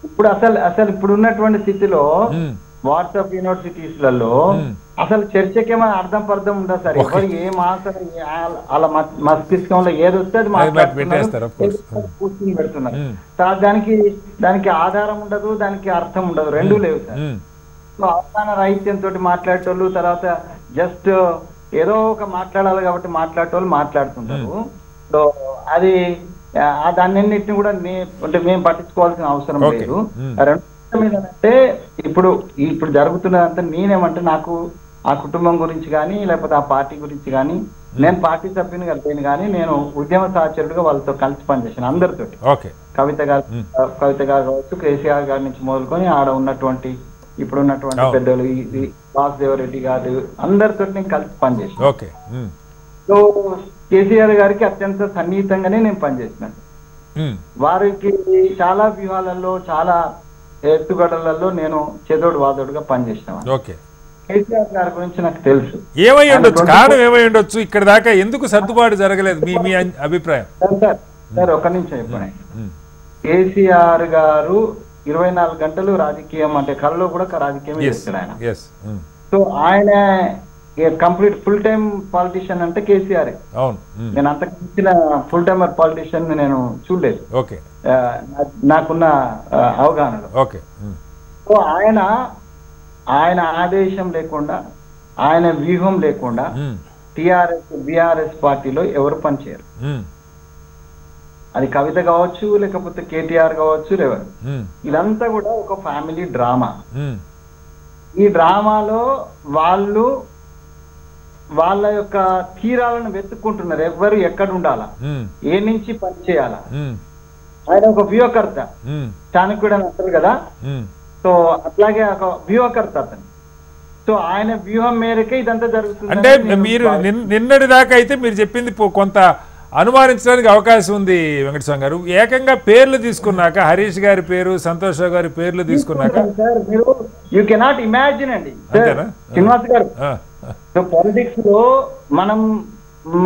ఇప్పుడు అసలు ఇప్పుడు ఉన్నటువంటి స్థితిలో వాట్సాప్ యూనివర్సిటీస్లలో అసలు చర్చకేమైనా అర్థం పర్థం ఉండదు సార్. ఎవరు ఏ మాసం అలా మస్తిష్కంలో ఏది వస్తే అది పెడుతున్నారు. దానికి ఆధారం ఉండదు, దానికి అర్థం ఉండదు, రెండూ లేవు సార్. అవగాహన రాహిత్యంతో మాట్లాడేటోళ్ళు, తర్వాత జస్ట్ ఏదో ఒక మాట్లాడాలి కాబట్టి మాట్లాడేటోళ్ళు మాట్లాడుతుంటారు. సో అది దాన్నింటిని కూడా అంటే మేము పట్టించుకోవాల్సిన అవసరం లేదు. రెండో మీద అంటే ఇప్పుడు జరుగుతున్నదంతా నేనేమంటే నాకు ఆ కుటుంబం గురించి కానీ లేకపోతే ఆ పార్టీ గురించి కానీ, నేను పార్టీ సభ్యుని కలిపాను కానీ నేను ఉద్యమ సహచరుడుగా వాళ్ళతో కలిసి పనిచేసాను అందరితోటి. కవిత గారు కావచ్చు, కేసీఆర్ గారి నుంచి మొదలుకొని ఆడ ఉన్నటువంటి ఇప్పుడు ఉన్నటువంటి పెద్దలు వాసుదేవరెడ్డి గారు అందరితో నేను కలిసి పనిచేసాను. సో కేసీఆర్ గారికి అత్యంత సన్నిహితంగానే నేను పనిచేసినాను. వారికి చాలా వ్యూహాలలో చాలా ఎత్తుగడలలో నేను చేదోడు వాదోడుగా పనిచేసినాను. కేసీఆర్ గారి గురించి నాకు తెలుసు. ఏమై ఉండొచ్చు, కారణం ఏమై ఉండొచ్చు, ఇక్కడ దాకా ఎందుకు సర్దుబాటు జరగలేదు మీ అభిప్రాయం? సార్ ఒక నిమిషం చెప్పండి. కేసీఆర్ గారు 24 గంటలు రాజకీయం అంటే కళలో కూడా రాజకీయం చేస్తాడు ఆయన. సో ఆయన కంప్లీట్ ఫుల్ టైం పాలిటిషియన్ అంటే కేసీఆర్. నేను అంతకు మించిన ఫుల్ టైమర్ పాలిటిషియన్ నేను చూడలేదు నాకున్న అవగాహనలో. సో ఆయన ఆదేశం లేకుండా, ఆయన వ్యూహం లేకుండా బీఆర్ఎస్ పార్టీలో ఎవరు పనిచేయరు. అది కవిత కావచ్చు, లేకపోతే కేటీఆర్ కావచ్చు, లేవరు. ఇదంతా కూడా ఒక ఫ్యామిలీ డ్రామా. ఈ డ్రామాలో వాళ్ళ యొక్క తీరాలను వెతుక్కుంటున్నారు. ఎవరు ఎక్కడ ఉండాలా, ఏ నుంచి పని చేయాలా. ఆయన ఒక వ్యూహకర్త, చాణక్యుడు అని అంటారు కదా. సో అట్లాగే ఒక వ్యూహకర్త అతను. సో ఆయన వ్యూహం మేరకే ఇదంతా జరుగుతుంది. అంటే మీరు నిన్నటి దాకా అయితే మీరు చెప్పింది కొంత అనుమానించడానికి అవకాశం ఉంది వెంకటస్వామి గారు. ఏకంగా పేర్లు తీసుకున్నాక, హరీష్ గారి పేరు, సంతోష్ రావు గారి పేర్లు తీసుకున్నాక యూ కెనాట్ ఇమాజిన్ అండి శ్రీనివాస్ గారు. పాలిటిక్స్ లో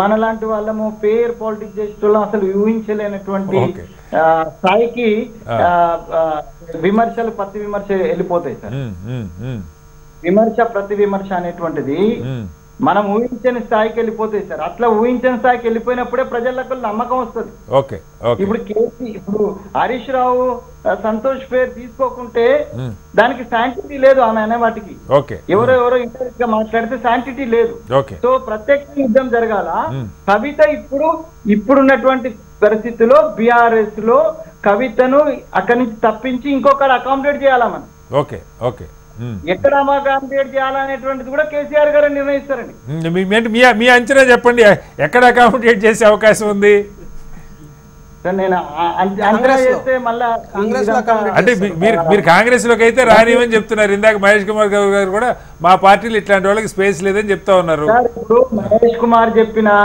మనలాంటి వాళ్ళము ఫేర్ పాలిటిక్స్ చేసేటోళ్ళం అసలు ఊహించలేనటువంటి స్థాయికి విమర్శలు ప్రతి విమర్శ వెళ్ళిపోతాయి సార్. విమర్శ ప్రతి విమర్శ అనేటువంటిది మనం ఊహించని స్థాయికి వెళ్ళిపోతాయి సార్. అట్లా ఊహించని స్థాయికి వెళ్ళిపోయినప్పుడే ప్రజలకు నమ్మకం వస్తుంది. ఇప్పుడు హరీష్ రావు, సంతోష్ పేరు తీసుకోకుంటే దానికి శాంటిటీ లేదు ఆమె అనే వాటికి. ఎవరో ఇంటర్వ్యూ గా మాట్లాడితే శాంటిటీ లేదు. సో ప్రత్యక్ష యుద్ధం జరగాల. కవిత ఇప్పుడున్నటువంటి పరిస్థితిలో బీఆర్ఎస్ లో కవితను అక్కడి నుంచి తప్పించి ఇంకొకటి అకామిడేట్ చేయాలా మనం. ఎక్కడ అకామిడేట్ చేయాలనేటువంటిది కూడా కేసీఆర్ గారు నిర్ణయిస్తారండి. మీ అంచనా చెప్పండి, ఎక్కడ అకామిడేట్ చేసే అవకాశం ఉంది? నేను అంచనా చేస్తే మళ్ళా అంటే మీరు కాంగ్రెస్ లోకి అయితే రానివని చెప్తున్నారు. ఇందాక మహేష్ కుమార్ గారు కూడా మా పార్టీలో ఇట్లాంటి వాళ్ళకి స్పేస్ లేదని చెప్తా ఉన్నారు. ఇప్పుడు మహేష్ కుమార్ చెప్పినా,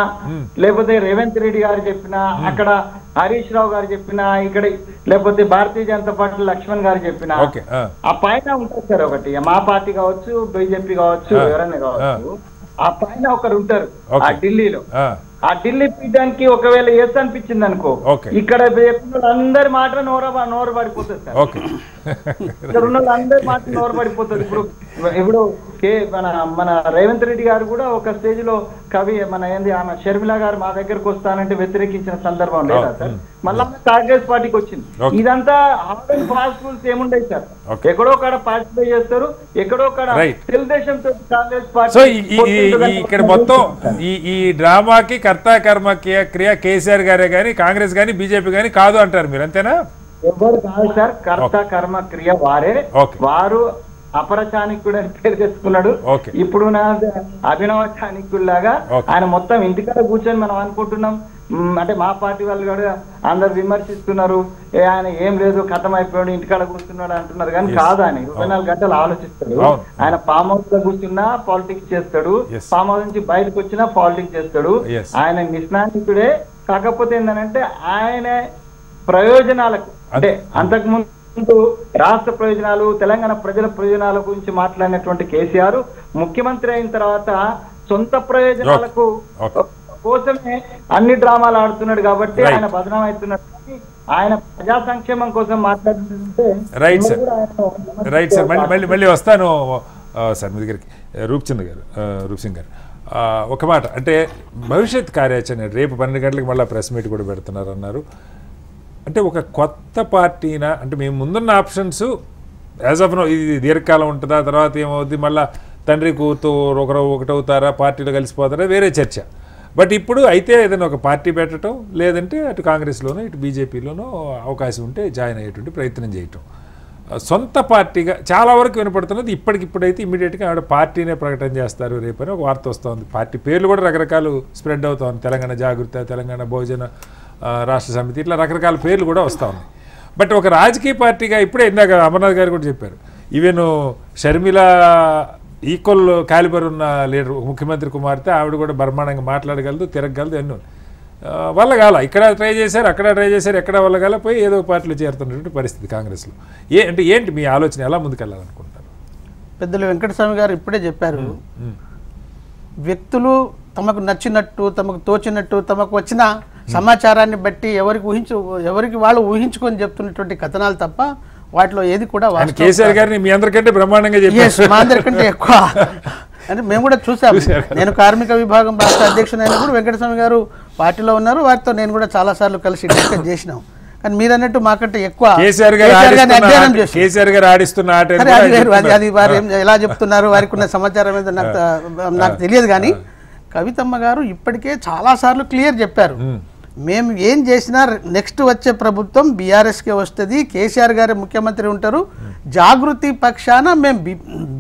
లేకపోతే రేవంత్ రెడ్డి గారు చెప్పినా, అక్కడ హరీష్ రావు గారు చెప్పినా, ఇక్కడ లేకపోతే భారతీయ జనతా పార్టీ లక్ష్మణ్ గారు చెప్పినా, ఆ పైన ఉంటుంది సార్ ఒకటి. మా పార్టీ కావచ్చు, బీజేపీ కావచ్చు, ఎవరైనా కావచ్చు, ఆ పైన ఒకరు ఉంటారు ఆ ఢిల్లీలో. ఆ ఢిల్లీ పీఠానికి ఒకవేళ ఏస్ అనిపించింది అనుకో, ఇక్కడ అందరి మాట నోరు పడిపోతుంది సార్. ఇక్కడ ఉన్న అందరి మాట నోరు పడిపోతుంది. ఇప్పుడు మన రేవంత్ రెడ్డి గారు కూడా ఒక స్టేజ్ లో ఆమె షర్మిల గారు మా దగ్గరకు వస్తానంటే వ్యతిరేకించిన సందర్భం లేదా సార్? మళ్ళా కాంగ్రెస్ పార్టీకి వచ్చింది. ఇదంతా హార్డ్ అండ్ ఫాస్ట్ రూల్స్ ఏముండేది సార్. ఎక్కడో కాడ పార్టిసిపేట్ చేస్తారు, ఎక్కడో కాడ తెలుగుదేశంతో కాంగ్రెస్ పార్టీ. ఇక్కడ మొత్తం ఈ డ్రామాకి కర్త కర్మ క్రియ కేసీఆర్ గారే గాని, కాంగ్రెస్ గాని, బీజేపీ గాని కాదు అంటారు మీరు, అంతేనా? ఎవరు కాదు సార్, కర్త కర్మ క్రియ వారే. వారు అపర చాణక్యుడు అని పేరు తెచ్చుకున్నాడు. ఇప్పుడు అభినవ చాణక్యుల్లాగా ఆయన మొత్తం ఇంటికాడ కూర్చొని మనం అనుకుంటున్నాం అంటే మా పార్టీ వాళ్ళు కూడా అందరు విమర్శిస్తున్నారు, ఆయన ఏం లేదు కథం అయిపోయాడు ఇంటికాడ కూర్చున్నాడు అంటున్నారు. కానీ కాదు, ఆయన 24 గంటలు ఆలోచిస్తాడు. ఆయన ఫామ్ హౌస్ లో కూర్చున్నా పాలిటిక్స్ చేస్తాడు, ఫామ్ హౌస్ నుంచి బయటకు వచ్చినా పాలిటిక్స్ చేస్తాడు. ఆయన నిష్ణానికుడే. కాకపోతే ఏంటంటే ఆయన ప్రయోజనాలకు అంటే అంతకు ముందు రాష్ట్ర ప్రయోజనాలు, తెలంగాణ ప్రజల ప్రయోజనాల గురించి మాట్లాడినటువంటి కేసీఆర్ ముఖ్యమంత్రి అయిన తర్వాత సొంత ప్రయోజనాలకు కోసమే అన్ని డ్రామాలు ఆడుతున్నాడు. కాబట్టి ఆయన బదనాం అవుతున్నాడు. ఆయన ప్రజా సంక్షేమం కోసం మాట్లాడుతుంటే రైట్ సార్. మళ్ళీ వస్తాను సార్ మీ దగ్గరికి. రూప్సింగ్ గారు ఒక మాట అంటే భవిష్యత్ కార్యాచరణ రేపు 12 గంటలకు మళ్ళీ ప్రెస్ మీట్ కూడా పెడుతున్నారు అన్నారు. అంటే ఒక కొత్త పార్టీనా అంటే మేము ముందున్న ఆప్షన్స్ యాజ్ ఆఫ్ నో ఇది దీర్ఘకాలం ఉంటుందా, తర్వాత ఏమవుద్ది, మళ్ళీ తండ్రి కూతురు ఒకటవుతారా, పార్టీలో కలిసిపోతారా, వేరే చర్చ. బట్ ఇప్పుడు అయితే ఏదైనా ఒక పార్టీ పెట్టడం, లేదంటే అటు కాంగ్రెస్లోనో ఇటు బీజేపీలోనో అవకాశం ఉంటే జాయిన్ అయ్యేటువంటి ప్రయత్నం చేయటం. సొంత పార్టీగా చాలా వరకు వినపడుతున్నది. ఇప్పటికిప్పుడైతే ఇమీడియట్గా ఆవిడ పార్టీనే ప్రకటన చేస్తారు రేపని ఒక వార్త వస్తుంది. పార్టీ పేర్లు కూడా రకరకాలు స్ప్రెడ్ అవుతా ఉంది. తెలంగాణ జాగృతి, తెలంగాణ బహుజన రాష్ట్ర సమితి, ఇట్లా రకరకాల పేర్లు కూడా వస్తూ ఉన్నాయి. బట్ ఒక రాజకీయ పార్టీగా ఇప్పుడే ఇందాక అమర్నాథ్ గారు కూడా చెప్పారు, ఈవెన్ షర్మిల ఈక్వల్ క్యాలిబర్ ఉన్న లీడర్, ముఖ్యమంత్రి కుమార్తె, ఆవిడ కూడా బ్రహ్మాండంగా మాట్లాడగలదు, తిరగగలదు, ఎన్నో వల్ల కాల. ఇక్కడ ట్రై చేశారు, అక్కడ ట్రై చేశారు, ఎక్కడ వల్ల కాల పోయి ఏదో పార్టీలో చేరుతున్నటువంటి పరిస్థితి కాంగ్రెస్లో. అంటే ఏంటి మీ ఆలోచన, ఎలా ముందుకెళ్ళాలనుకుంటారు? పెద్దలు వెంకటస్వామి గారు ఇప్పుడే చెప్పారు, వ్యక్తులు తమకు నచ్చినట్టు, తమకు తోచినట్టు, తమకు వచ్చిన సమాచారాన్ని బట్టి ఎవరికి వాళ్ళు ఊహించుకొని చెప్తున్నటువంటి కథనాలు తప్ప వాటిలో ఏది కూడా కేసీఆర్ గారిని మీ అందరికంటే బ్రహ్మాండంగా చెప్పారు, మా అందరికంటే ఎక్కువ. అంటే మేము కూడా చూసాము. నేను కార్మిక విభాగం రాష్ట్ర అధ్యక్షునైనప్పుడు వెంకటస్వామి గారు పార్టీలో ఉన్నారు, వారితో నేను కూడా చాలా సార్లు కలిసి డిస్కస్ చేసినాం. కానీ మీరు అన్నట్టు మాకంటే ఎక్కువ కేసీఆర్ గారు ఆడిస్తున్న ఆట అది వారు ఎలా చెప్తున్నారు, వారికి ఉన్న సమాచారం ఏదో నాకు తెలియదు. కానీ కవితమ్మ గారు ఇప్పటికే చాలా సార్లు క్లియర్ చెప్పారు, మేము ఏం చేసినా నెక్స్ట్ వచ్చే ప్రభుత్వం బీఆర్ఎస్కే వస్తుంది, కేసీఆర్ గారే ముఖ్యమంత్రి ఉంటారు, జాగృతి పక్షాన మేము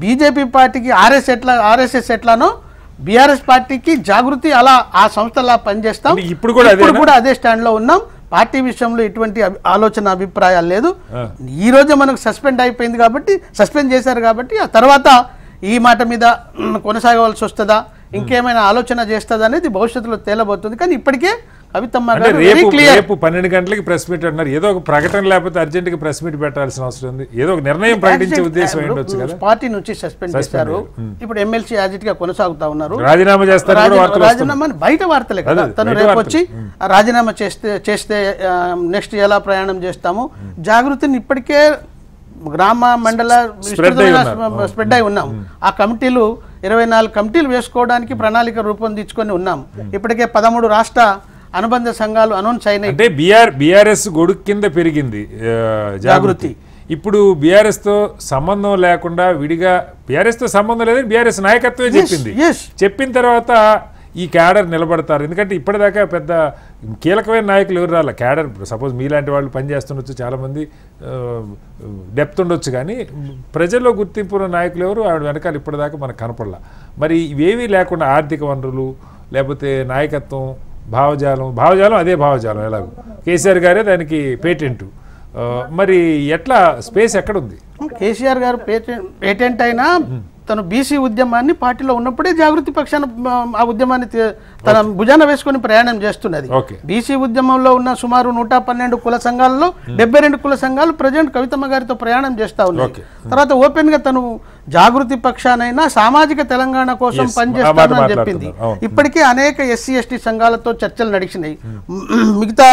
బీజేపీ పార్టీకి ఆర్ఎస్ఎస్ ఎట్లానో బీఆర్ఎస్ పార్టీకి జాగృతి అలా ఆ సంస్థలా పనిచేస్తాం. ఇప్పుడు కూడా అదే స్టాండ్ లో ఉన్నాం. పార్టీ విషయంలో ఎటువంటి ఆలోచన అభిప్రాయాలు లేదు. ఈ రోజు మనకు సస్పెండ్ అయిపోయింది కాబట్టి, సస్పెండ్ చేశారు కాబట్టి ఆ తర్వాత ఈ మాట మీద కొనసాగవలసి వస్తుందా, ఇంకేమైనా ఆలోచన చేస్తుందా అనేది భవిష్యత్తులో తేలబోతుంది. కానీ ఇప్పటికే కవితమ్మ గారు రేపు 12 గంటలకి ప్రెస్ మీట్ అంటున్నారు. ఏదో ఒక ప్రకటన లేకపోతే అర్జెంట్గా ప్రెస్ మీట్ పెట్టాల్సిన అవసరం ఉంది. ఏదో ఒక నిర్ణయం ప్రకటించే ఉద్దేశం ఉండొచ్చు కదా. పార్టీ నుంచి సస్పెండ్ చేశారు, ఇప్పుడు ఎమ్మెల్సీ యాజిట్ గా కొనసాగుతా ఉన్నారు. రాజీనామా చేస్తారు, రాజీనామా బయట వార్తలే కదా. తను రేపు వచ్చి రాజీనామా చేస్తే నెక్స్ట్ ఎలా ప్రయాణం చేస్తాము. జాగృతిని ఇప్పటికే గ్రామ మండల స్ప్రెడ్ అయి ఉన్నాం. ఆ కమిటీలు 24 కమిటీలు వేసుకోవడానికి ప్రణాళిక రూపొందించుకొని ఉన్నాం. ఇప్పటికే 13 రాష్ట్ర అనుబంధ సంఘాలు అనౌన్స్ అయినాయి. అంటే బీఆర్ఎస్ గొడుగు కింద పెరిగింది జాగృతి. ఇప్పుడు బీఆర్ఎస్ తో సంబంధం లేకుండా విడిగా, బీఆర్ఎస్ తో సంబంధం లేదని బీఆర్ఎస్ నాయకత్వమే చెప్పింది. చెప్పిన తర్వాత ఈ క్యాడర్ నిలబడతారు. ఎందుకంటే ఇప్పటిదాకా పెద్ద కీలకమైన నాయకులు ఎవరు రాలే. క్యాడర్ సపోజ్ మీలాంటి వాళ్ళు పనిచేస్తుండొచ్చు, చాలామంది డెప్త్ ఉండొచ్చు, కానీ ప్రజల్లో గుర్తింపు ఉన్న నాయకులు ఎవరు ఆవిడ వెనకాల ఇప్పటిదాకా మనకు కనపడలా. మరి ఇవేమీ లేకుండా ఆర్థిక వనరులు, లేకపోతే నాయకత్వం, భావజాలం అదే భావజాలం ఎలాగో కేసీఆర్ గారే దానికి పేటెంట్. మరి ఎట్లా స్పేస్ ఎక్కడుంది? కేసీఆర్ గారు పేటెంట్ అయినా తను బీసీ ఉద్యమాన్ని పార్టీలో ఉన్నప్పుడే జాగృతి పక్షాన ఆ ఉద్యమాన్ని తన భుజాన వేసుకొని ప్రయాణం చేస్తున్నది. బీసీ ఉద్యమంలో ఉన్న సుమారు 112 కుల సంఘాలలో 72 కుల సంఘాలు ప్రజెంట్ కవితమ్మ గారితో ప్రయాణం చేస్తా ఉన్నాయి. తర్వాత ఓపెన్ గా తను జాగృతి పక్షానైనా సామాజిక తెలంగాణ కోసం పనిచేస్తానని చెప్పింది. ఇప్పటికే అనేక ఎస్సీ ఎస్టీ సంఘాలతో చర్చలు నడిచినాయి. మిగతా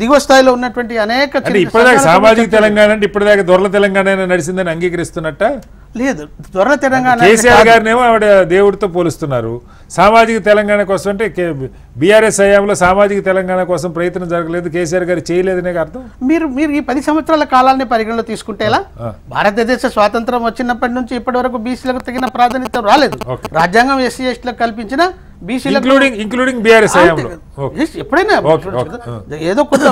దిగువ స్థాయిలో ఉన్నటువంటి అనేక సామాజిక తెలంగాణ అంటే ఇప్పటిదాకా దొరల తెలంగాణ నడిచిందని అంగీకరిస్తున్నట్ట లేదు. దొరల తెలంగాణ కేసీఆర్ గారినేమో ఆవిడ దేవుడితో పోలుస్తున్నారు. సామాజిక తెలంగాణ కోసం అంటే బీఆర్ఎస్ హయాంలో సామాజిక తెలంగాణ కోసం ప్రయత్నం జరగలేదు, కేసీఆర్ గారు చేయలేదనే అర్థం. మీరు ఈ 10 సంవత్సరాల కాలాన్ని పరిగణలో తీసుకుంటే ఎలా? భారతదేశ స్వాతంత్రం వచ్చినప్పటి నుంచి ఇప్పటి వరకు బీసీలకు తగిన ప్రాధాన్యత రాలేదు. రాజ్యాంగం ఎస్సీ ఎస్టీలకు కల్పించిన ఎప్పుడైనా ఏదో కొంత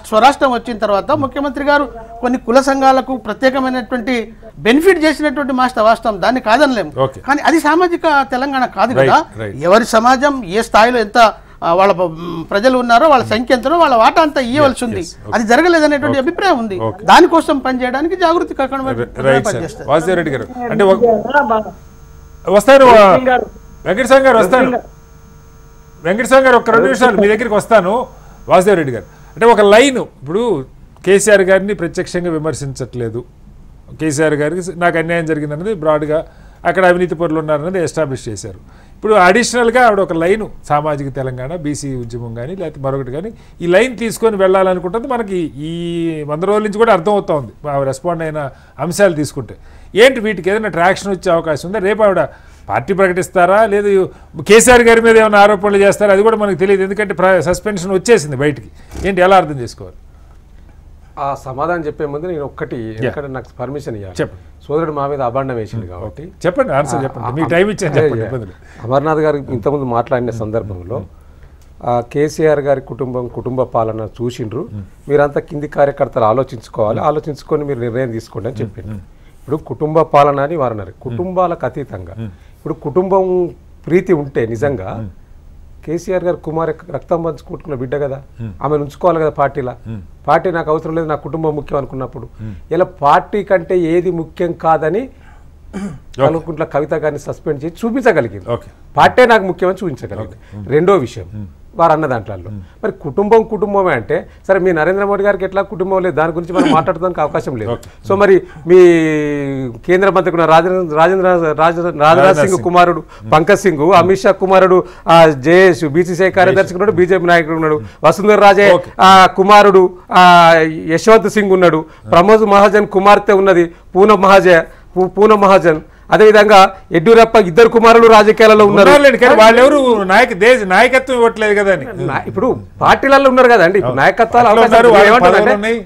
స్వరాష్ట్రం వచ్చిన తర్వాత ముఖ్యమంత్రి గారు కొన్ని కుల సంఘాలకు ప్రత్యేకమైనటువంటి బెనిఫిట్ చేసినటువంటి వాస్తవం, దాన్ని కాదనలేము. కానీ అది సామాజిక తెలంగాణ కాదు కదా. ఎవరి సమాజం ఏ స్థాయిలో ఎంత వాళ్ళ ప్రజలు ఉన్నారో, వాళ్ళ సంఖ్య ఎంతనో వాళ్ళ వాటా అంతా ఇవ్వవలసి ఉంది. అది జరగలేదనేటువంటి అభిప్రాయం ఉంది. దానికోసం పనిచేయడానికి జాగృతి వాసుదేవరెడ్డి గారు అంటే వస్తారు. వెంకటస్వామి గారు వస్తాను. వెంకటస్వామి గారు ఒక 2 నిమిషాలు మీ దగ్గరికి వస్తాను. వాసుదేవరెడ్డి గారు అంటే ఒక లైన్, ఇప్పుడు కేసీఆర్ గారిని ప్రత్యక్షంగా విమర్శించట్లేదు, కేసీఆర్ గారికి నాకు అన్యాయం జరిగిందన్నది బ్రాడ్గా, అక్కడ అవినీతి పరులు ఉన్నారన్నది ఎస్టాబ్లిష్ చేశారు. ఇప్పుడు అడిషనల్గా ఆవిడ ఒక లైను సామాజిక తెలంగాణ, బీసీ ఉద్యమం కానీ లేకపోతే మరొకటి కానీ ఈ లైన్ తీసుకొని వెళ్ళాలనుకుంటుంది. మనకి ఈ 100 రోజుల నుంచి కూడా అర్థమవుతా ఉంది రెస్పాండ్ అయిన అంశాలు తీసుకుంటే. ఏంటి వీటికి ఏదైనా ట్రాక్షన్ వచ్చే అవకాశం ఉందా? రేపు ఆవిడ పార్టీ ప్రకటిస్తారా, లేదు కేసీఆర్ గారి మీద ఏమైనా ఆరోపణలు చేస్తారా, అది కూడా మనకు తెలియదు. ఎందుకంటే సస్పెన్షన్ వచ్చేసింది బయటికి. ఏంటి, ఎలా అర్థం చేసుకోవాలి? ఆ సమాధానం చెప్పే ముందు నేను ఒక్కటి ఎక్కడ నాకు పర్మిషన్ ఇవ్వాలి. చెప్పండి. సోదరుడు మా మీద అభాండం వేసింది కాబట్టి చెప్పండి, ఆన్సర్ చెప్పండి, మీ టైం ఇచ్చాను చెప్పండి. ఇబ్బంది లేదు. అమర్నాథ్ గారు ఇంతకుముందు మాట్లాడిన సందర్భంలో కేసీఆర్ గారి కుటుంబ పాలన చూసిండ్రు, మీరంతా కింది కార్యకర్తలు ఆలోచించుకొని మీరు నిర్ణయం తీసుకోండి అని చెప్పిండ్రు. ఇప్పుడు కుటుంబ పాలన అని వారు అన్నారు. కుటుంబాలకు అతీతంగా ఇప్పుడు కుటుంబం ప్రీతి ఉంటే నిజంగా కేసీఆర్ గారు కుమార్ రక్తం పంచుకుంటున్న బిడ్డ కదా, ఆమెను ఉంచుకోవాలి కదా పార్టీలా. పార్టీ నాకు అవసరం లేదు, నా కుటుంబం ముఖ్యం అనుకున్నప్పుడు ఇలా పార్టీ కంటే ఏది ముఖ్యం కాదని కల్వకుంట్ల కవిత గారిని సస్పెండ్ చేసి చూపించగలిగింది. పార్టీ నాకు ముఖ్యమని చూపించగలిగింది. రెండో విషయం వారు అన్న దాంట్లో మరి కుటుంబమే అంటే సరే, మీ నరేంద్ర మోడీ గారికి ఎట్లా కుటుంబం లేదు, దాని గురించి మనం మాట్లాడడానికి అవకాశం లేదు. సో మరి మీ కేంద్ర మంత్రి రాజ్నాథ్ సింగ్ కుమారుడు పంకజ్ సింగ్, అమిత్ షా కుమారుడు జేఎస్ బీసీసీఐ కార్యదర్శి ఉన్నాడు, బీజేపీ నాయకుడు ఉన్నాడు, వసుంధర రాజే కుమారుడు యశ్వంత్ సింగ్ ఉన్నాడు, ప్రమోద్ మహాజన్ కుమార్తె ఉన్నది పూనం మహాజన్, అదేవిధంగా యడ్యూరప్ప ఇద్దరు కుమారులు రాజకీయాలలో ఉన్నారు. వాళ్ళెవరు నాయకత్వం ఇవ్వట్లేదు కదా. ఇప్పుడు పార్టీలలో ఉన్నారు కదండి, నాయకత్వాలు.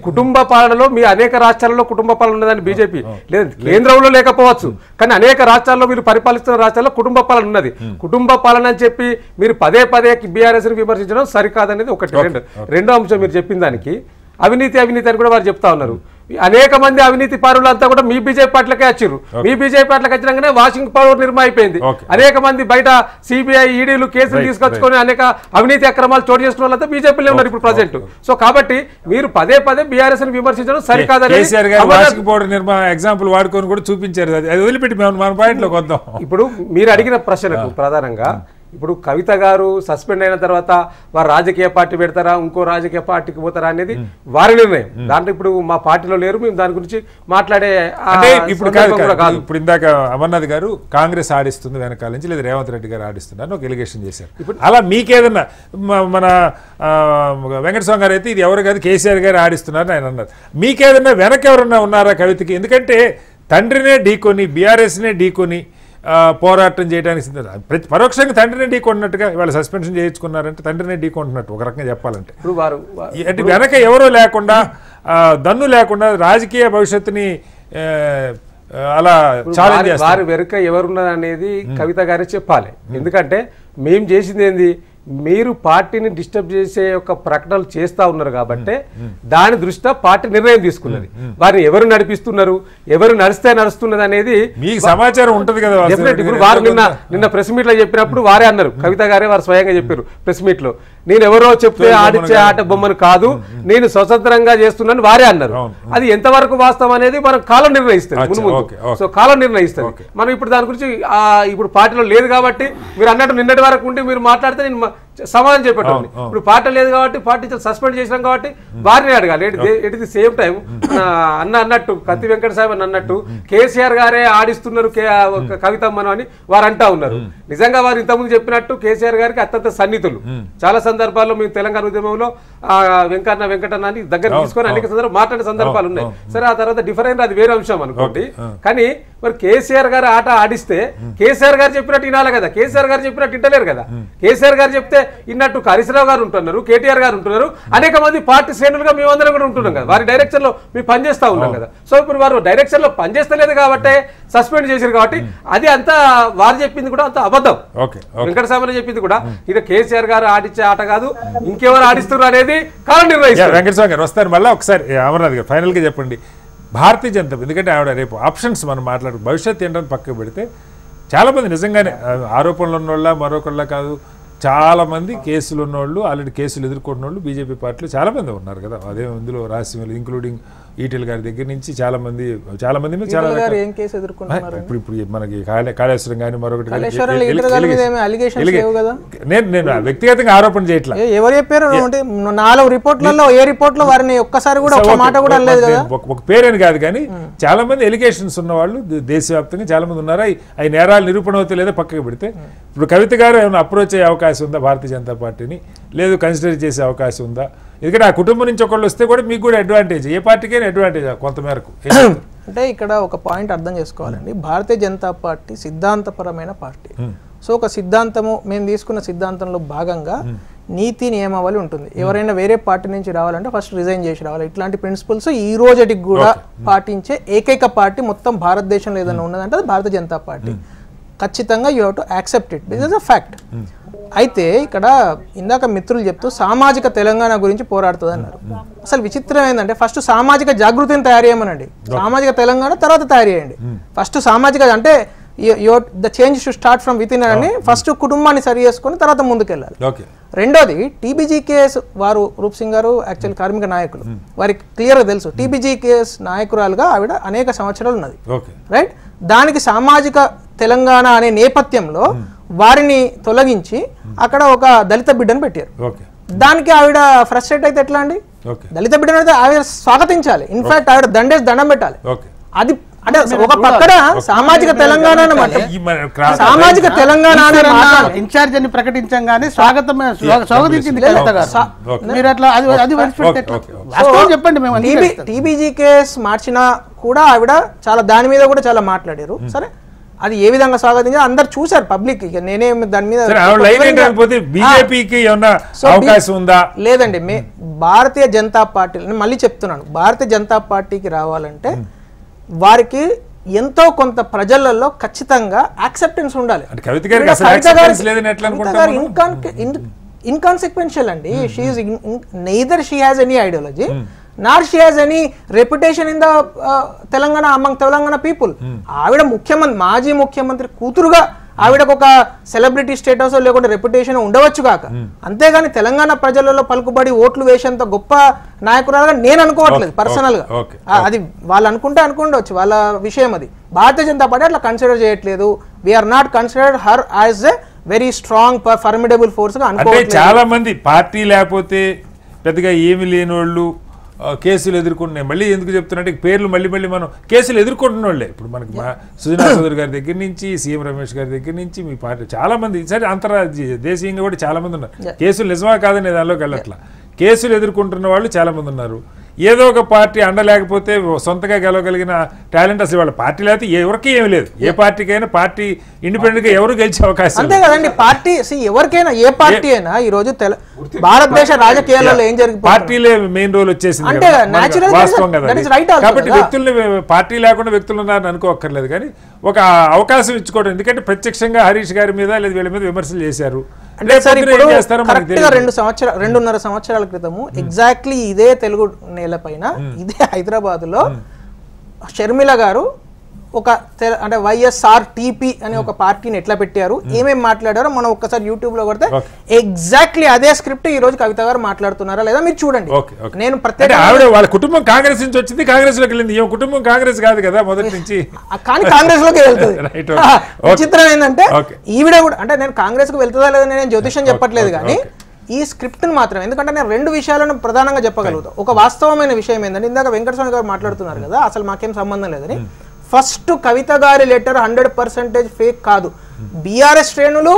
కుటుంబ పాలనలో మీ అనేక రాష్ట్రాలలో కుటుంబ పాలన ఉన్నదని బీజేపీ లేదు, కేంద్రంలో లేకపోవచ్చు, కానీ అనేక రాష్ట్రాల్లో మీరు పరిపాలిస్తున్న రాష్ట్రాల్లో కుటుంబ పాలన ఉన్నది. కుటుంబ పాలన అని చెప్పి మీరు పదే బీఆర్ఎస్ ని విమర్శించడం సరికాదనేది ఒకటి. రెండో అంశం మీరు చెప్పిన దానికి అవినీతి అని కూడా వారు చెప్తా ఉన్నారు. అనేక మంది అవినీతి పరులంతా కూడా మీ బీజేపీ పార్టీలకే వచ్చారు. మీ బీజేపీ పార్టీలకు వచ్చినాకనే వాషింగ్ పవర్ నిర్మాణం అయిపోయింది. అనేక మంది బయట సిబిఐ ఈడీలు కేసులు తీసుకొచ్చుకొని అనేక అవినీతి అక్రమాలు చోటు చేసుకున్న వాళ్ళంతా బీజేపీలో ఉన్నారు ఇప్పుడు ప్రజెంట్. సో కాబట్టి మీరు పదే బీఆర్ఎస్ ని విమర్శించడం సరికాదని ఎగ్జాంపుల్ వాడుకొని కూడా చూపించారు. అది వదిలిపెట్టి మన పాయింట్లోకి వద్దాం. ఇప్పుడు మీరు అడిగిన ప్రశ్నకు ప్రధానంగా ఇప్పుడు కవిత గారు సస్పెండ్ అయిన తర్వాత వారు రాజకీయ పార్టీ పెడతారా, ఇంకో రాజకీయ పార్టీకి పోతారా అనేది వారి నిర్ణయం. దాంట్లో ఇప్పుడు మా పార్టీలో లేరు, మేము దాని గురించి మాట్లాడే ఇప్పుడు ఇందాక అమర్నాథ్ గారు కాంగ్రెస్ ఆడిస్తుంది వెనకాల నుంచి, లేదా రేవంత్ రెడ్డి గారు ఆడిస్తున్నారు ఒక ఎలిగేషన్ చేశారు. అలా మీకేదన్నా మన వెంకటస్వామి గారు అయితే ఇది ఎవరు కాదు కేసీఆర్ గారు ఆడిస్తున్నారని ఆయన అన్నారు. మీకేదన్నా వెనక ఎవరన్నా ఉన్నారా కవితకి? ఎందుకంటే తండ్రినే ఢీకొని బీఆర్ఎస్నే ఢీకొని పోరాటం చేయడానికి పరోక్షంగా తండ్రినే ఢీకొన్నట్టుగా ఇవాళ సస్పెన్షన్ చేయించుకున్నారంటే తండ్రినే ఢీకొంటున్నట్టు ఒక రకంగా చెప్పాలంటే. ఇప్పుడు వెనక ఎవరో లేకుండా దన్ను లేకుండా రాజకీయ భవిష్యత్తుని అలా ఛాలెంజ్ చేస్తారు. వారు వెనుక ఎవరున్నారు అనేది కవిత గారే చెప్పాలి. ఎందుకంటే మేము చేసింది ఏంది, మీరు పార్టీని డిస్టర్బ్ చేసే ఒక ప్రకటనలు చేస్తా ఉన్నారు కాబట్టి దాని దృష్ట్యా పార్టీ నిర్ణయం తీసుకున్నది. వారిని ఎవరు నడిపిస్తున్నారు, ఎవరు నడుస్తున్నది అనేది మీకు సమాచారం ఉంటది కదా. ఇప్పుడు వారు నిన్న ప్రెస్ మీట్ లో చెప్పినప్పుడు వారే అన్నారు, కవిత గారే వారు స్వయంగా చెప్పారు ప్రెస్ మీట్ లో, నేను ఎవరో చెప్తే ఆడిచ్చే ఆట బొమ్మను కాదు, నేను స్వతంత్రంగా చేస్తున్నాను వారే అన్నారు. అది ఎంతవరకు వాస్తవం అనేది మనం కాలం నిర్ణయిస్తుంది ముందు. సో కాలం నిర్ణయిస్తుంది. మనం ఇప్పుడు దాని గురించి ఇప్పుడు పార్టీలో లేదు కాబట్టి మీరు అన్నట్టు నిన్నటి వరకు ఉండి మీరు మాట్లాడితే నేను సమాధానం చెప్పేటోని. ఇప్పుడు పార్టీ లేదు కాబట్టి పార్టీ సస్పెండ్ చేసినాం కాబట్టి వారిని అడగాలి. ఎట్ ది సేమ్ టైం అన్నట్టు కత్తి వెంకట సాహెబ్ అన్నట్టు కేసీఆర్ గారే ఆడిస్తున్నారు కవితమ్మను అని వారు అంటా ఉన్నారు. నిజంగా వారు ఇంతకుముందు చెప్పినట్టు కేసీఆర్ గారికి అత్యంత సన్నిహితులు. చాలా సందర్భాల్లో మేము తెలంగాణ ఉద్యమంలో వెంకటన్న అని దగ్గర తీసుకొని అనేక సందర్భాలు మాట్లాడే సందర్భాలు ఉన్నాయి. సరే ఆ తర్వాత డిఫరెంట్ అది వేరే అంశం అనుకోండి. కానీ మరి కేసీఆర్ గారు ఆట ఆడిస్తే కేసీఆర్ గారు చెప్పినట్టు వినాలి కదా. కేసీఆర్ గారు చెప్పినట్టు వింటలేరు కదా. కేసీఆర్ గారు చెప్తే ఇన్నట్టు హరీశ్రావు గారు ఉంటున్నారు, కేటీఆర్ గారు ఉంటున్నారు, అనేక మంది పార్టీ శ్రేణులుగా మేమందరం కూడా ఉంటున్నాం కదా. వారి డైరెక్షన్ లో మేము పనిచేస్తా ఉన్నాం కదా. సో ఇప్పుడు వారు డైరెక్షన్ లో పనిచేస్తలేదు కాబట్టి సస్పెండ్ చేశారు కాబట్టి అది అంతా వారు చెప్పింది కూడా అంత అబద్ధం. వెంకటస్వామి చెప్పింది కూడా ఇది కేసీఆర్ గారు ఆడిచ్చే ఆట కాదు, ఇంకెవరు ఆడిస్తున్నారు అనేది కాలం నిర్ణయిస్తారు. వెంకటస్వామి గారు వస్తారు మళ్ళీ ఒకసారి. అమర్నాథ్ గారు ఫైనల్ గా చెప్పండి, భారతీయ జనతా, ఎందుకంటే ఆవిడ రేపు ఆప్షన్స్ మనం మాట్లాడు భవిష్యత్తు ఏంటని పక్కకు పెడితే చాలామంది నిజంగానే ఆరోపణలు ఉన్నోళ్ళ మరొకళ్ళ కాదు, చాలామంది కేసులు ఉన్నోళ్ళు, ఆల్రెడీ కేసులు ఎదుర్కొన్న వాళ్ళు బీజేపీ పార్టీలో చాలామంది ఉన్నారు కదా. అదే ఇందులో రాష్ట్రీయ ఇంక్లూడింగ్ ఈటెల గారి దగ్గర నుంచి చాలా మంది చాలా ఇప్పుడు మనకి కాళేశ్వరం కానీ మరొకటి నేను వ్యక్తిగతంగా ఆరోపణ చేయట్లా. ఎవరు చెప్పారు? 4 రిపోర్ట్లలో ఏ రిపోర్ట్ లో వారిని ఒక్కసారి కూడా ఒక మాట కూడా అనలేదు కదా. ఒక పేరేని కాదు కానీ చాలా మంది ఎలిగేషన్స్ ఉన్న వాళ్ళు దేశవ్యాప్తంగా చాలా మంది ఉన్నారు. అవి నేరాలు నిరూపణ అవుతాయి లేదా పక్కకు పెడితే ఇప్పుడు కవిత గారు ఏమైనా అప్రోచ్ అయ్యే అవకాశం ఉందా భారతీయ జనతా పార్టీని? లేదు కన్సిడర్ చేసే అవకాశం ఉందా? ఎందుకంటే ఆ కుటుంబం నుంచి ఒకళ్ళు వస్తే కూడా మీకు కూడా అడ్వాంటేజ్, ఏ పార్టీకైనా అడ్వాంటేజ్ కొంతమేరకు. అంటే ఇక్కడ ఒక పాయింట్ అర్థం చేసుకోవాలండి, భారతీయ జనతా పార్టీ సిద్ధాంతపరమైన పార్టీ. సో ఒక సిద్ధాంతము మేము తీసుకున్న సిద్ధాంతంలో భాగంగా నీతి నియమావళి ఉంటుంది. ఎవరైనా వేరే పార్టీ నుంచి రావాలంటే ఫస్ట్ రిజైన్ చేసి రావాలి. ఇట్లాంటి ప్రిన్సిపల్స్ ఈ రోజుకి కూడా పాటించే ఏకైక పార్టీ మొత్తం భారతదేశంలో ఏదైనా ఉన్నదంటే అది భారతీయ జనతా పార్టీ. ఖచ్చితంగా you have to accept it, this is a fact. అయితే ఇక్కడ ఇందాక మిత్రులు చెప్తూ సామాజిక తెలంగాణ గురించి పోరాడుతుంది అన్నారు. అసలు విచిత్రం ఏంటంటే ఫస్ట్ సామాజిక జాగృతిని తయారు చేయమనండి, సామాజిక తెలంగాణ తర్వాత తయారు చేయండి. ఫస్ట్ సామాజిక అంటే the change should start from with in అని ఫస్ట్ కుటుంబాన్ని సరి చేసుకుని తర్వాత ముందుకెళ్ళాలి. రెండోది టీబీజీకేఎస్ వారు రూప్ సింగ్ గారు యాక్చువల్ కార్మిక నాయకులు, వారికి క్లియర్గా తెలుసు టీబీజీకేఎస్ నాయకురాలుగా ఆవిడ అనేక సంవత్సరాలు ఉన్నది, రైట్. దానికి సామాజిక తెలంగాణ అనే నేపథ్యంలో వారిని తొలగించి అక్కడ ఒక దళిత బిడ్డను పెట్టారు. దానికి ఆవిడ ఫ్రస్ట్రేట్ అయితే ఎట్లా అండి? దళిత బిడ్డను అయితే ఆవిడ స్వాగతించాలి, ఇన్ఫాక్ట్ ఆవిడ దండం పెట్టాలి. అది అంటే ఒక పక్కన సామాజిక తెలంగాణ సామాజిక తెలంగాణ ఇన్ఛార్జ్ అని ప్రకటించగానే స్వాగతించింది మీరు అట్లా అది చెప్పండి. మేము టీబీజీకేఎస్ మార్చినా కూడా ఆవిడ చాలా దాని మీద కూడా చాలా మాట్లాడారు. సరే, అది ఏ విధంగా స్వాగతించారు అందరు చూసారు పబ్లిక్. ఇక నేనే దాని మీద లేదండి. భారతీయ జనతా పార్టీ మళ్ళీ చెప్తున్నాను, భారతీయ జనతా పార్టీకి రావాలంటే వారికి ఎంతో కొంత ప్రజలలో ఖచ్చితంగా యాక్సెప్టెన్స్ ఉండాలి. ఇన్కాన్సిక్వెన్షియల్ అండి. Neither she has any ideology not she has any reputation in the Telangana among Telangana people. ఆవిడ ముఖ్యమంత్రి, మాజీ ముఖ్యమంత్రి కూతురుగా ఆవిడకు ఒక సెలబ్రిటీ స్టేటస్ లేకుంటే రెప్యుటేషన్ ఉండవచ్చు కాక, అంతేగాని తెలంగాణ ప్రజలలో పలుకుబడి ఓట్లు వేసేంత గొప్ప నాయకురాలుగా నేను అనుకోవట్లేదు పర్సనల్ గా. అది వాళ్ళు అనుకుండవచ్చు, వాళ్ళ విషయం అది. భారతీయ జనతా పార్టీ అట్లా కన్సిడర్ చేయట్లేదు. We are not considered her as a very strong formidable force గా అనుకోవట్లేదు. చాలా మంది పార్టీ లేకపోతే పెద్దగా ఏమి లేని వాళ్ళు కేసులు ఎదుర్కొంటున్నాయి. మళ్ళీ ఎందుకు చెప్తున్నట్టు పేర్లు మళ్ళీ మనం కేసులు ఎదుర్కొంటున్న వాళ్ళే. ఇప్పుడు మనకి మా సుజనా చౌదరి గారి దగ్గర నుంచి సీఎం రమేష్ గారి దగ్గర నుంచి మీ పార్టీ చాలా మంది, సరే అంతర్జాతీయ దేశీయంగా కూడా చాలా మంది ఉన్నారు. కేసులు నిజమా కాదని దానిలోకి వెళ్ళట్లా, కేసులు ఎదుర్కొంటున్న వాళ్ళు చాలా మంది ఉన్నారు. ఏదో ఒక పార్టీ అండ లేకపోతే సొంతగా గెలవగలిగిన టాలెంట్ అసలు వాళ్ళ పార్టీ లేకపోతే ఎవరికి ఏమి లేదు. ఏ పార్టీకైనా పార్టీ ఇండిపెండెంట్ గా ఎవరు గెలిచే అవకాశం అంతే కదండి. పార్టీ ఎవరికైనా ఏ పార్టీ అయినా ఈ రోజు భారతదేశ రాజకీయాలలో ఏం జరిగింది, పార్టీలే మెయిన్ రోల్ వచ్చేసింది వాస్తవం కదా. కాబట్టి వ్యక్తుల్ని పార్టీ లేకుండా వ్యక్తులు ఉన్నారని అనుకోక్కర్లేదు, కానీ ఒక అవకాశం ఇచ్చుకోవడం. ఎందుకంటే ప్రత్యక్షంగా హరీష్ గారి మీద లేదా వీళ్ళ మీద విమర్శలు చేశారు. అంటే 2.5 సంవత్సరాల క్రితము ఎగ్జాక్ట్లీ ఇదే తెలుగు నేల పైన ఇదే హైదరాబాద్ లో షర్మిల గారు ఒక అంటే వైఎస్ఆర్టీపీ అనే ఒక పార్టీని ఎట్లా పెట్టారు, ఏమేమి మాట్లాడారో మనం ఒక్కసారి యూట్యూబ్ లో కొడితే ఎగ్జాక్ట్లీ అదే స్క్రిప్ట్ ఈ రోజు కవిత గారు మాట్లాడుతున్నారా లేదా మీరు చూడండి. నేను ప్రత్యేక వాళ్ళ కుటుంబం కాంగ్రెస్ నుంచి వచ్చింది, కాంగ్రెస్ లోకి వెళ్ళింది. ఈ కుటుంబం కాంగ్రెస్ కాదు కదా మొదటి నుంచి, కానీ కాంగ్రెస్ లోకి వెళ్తుంది. విచిత్రం ఏంటంటే ఈవిడ కూడా, అంటే నేను కాంగ్రెస్ కు వెళ్తుందా లేదా నేను జ్యోతిషం చెప్పట్లేదు, కానీ ఈ స్క్రిప్ట్ మాత్రం, ఎందుకంటే నేను 2 విషయాలను ప్రధానంగా చెప్పగలుగుతాను. ఒక వాస్తవమైన విషయం ఏంటంటే ఇందాక వెంకటస్వామి గారు మాట్లాడుతున్నారు కదా, అసలు మాకేం సంబంధం లేదని. ఫస్ట్ కవిత గారి లెటర్ 100% ఫేక్ కాదు. బీఆర్ఎస్ శ్రేణులు,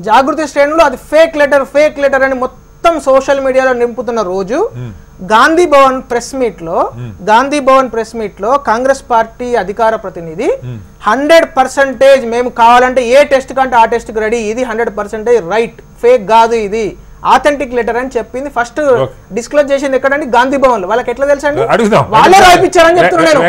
జాగృతి శ్రేణులు అది ఫేక్ లెటర్ అని మొత్తం సోషల్ మీడియాలో నింపుతున్న రోజు గాంధీ భవన్ ప్రెస్ మీట్ లో కాంగ్రెస్ పార్టీ అధికార ప్రతినిధి 100% మేము కావాలంటే ఏ టెస్ట్ కంటే ఆ టెస్ట్ కి రెడీ, ఇది 100% రైట్, ఫేక్ కాదు, ఇది ఆథెంటిక్ లెటర్ అని చెప్పింది. ఫస్ట్ డిస్క్లోజ్ చేసింది ఎక్కడండి? గాంధీ భవన్ లో. వాళ్ళకి ఎట్లా తెలుసండి? వాళ్ళే రాయిపించారని చెప్తున్నాను.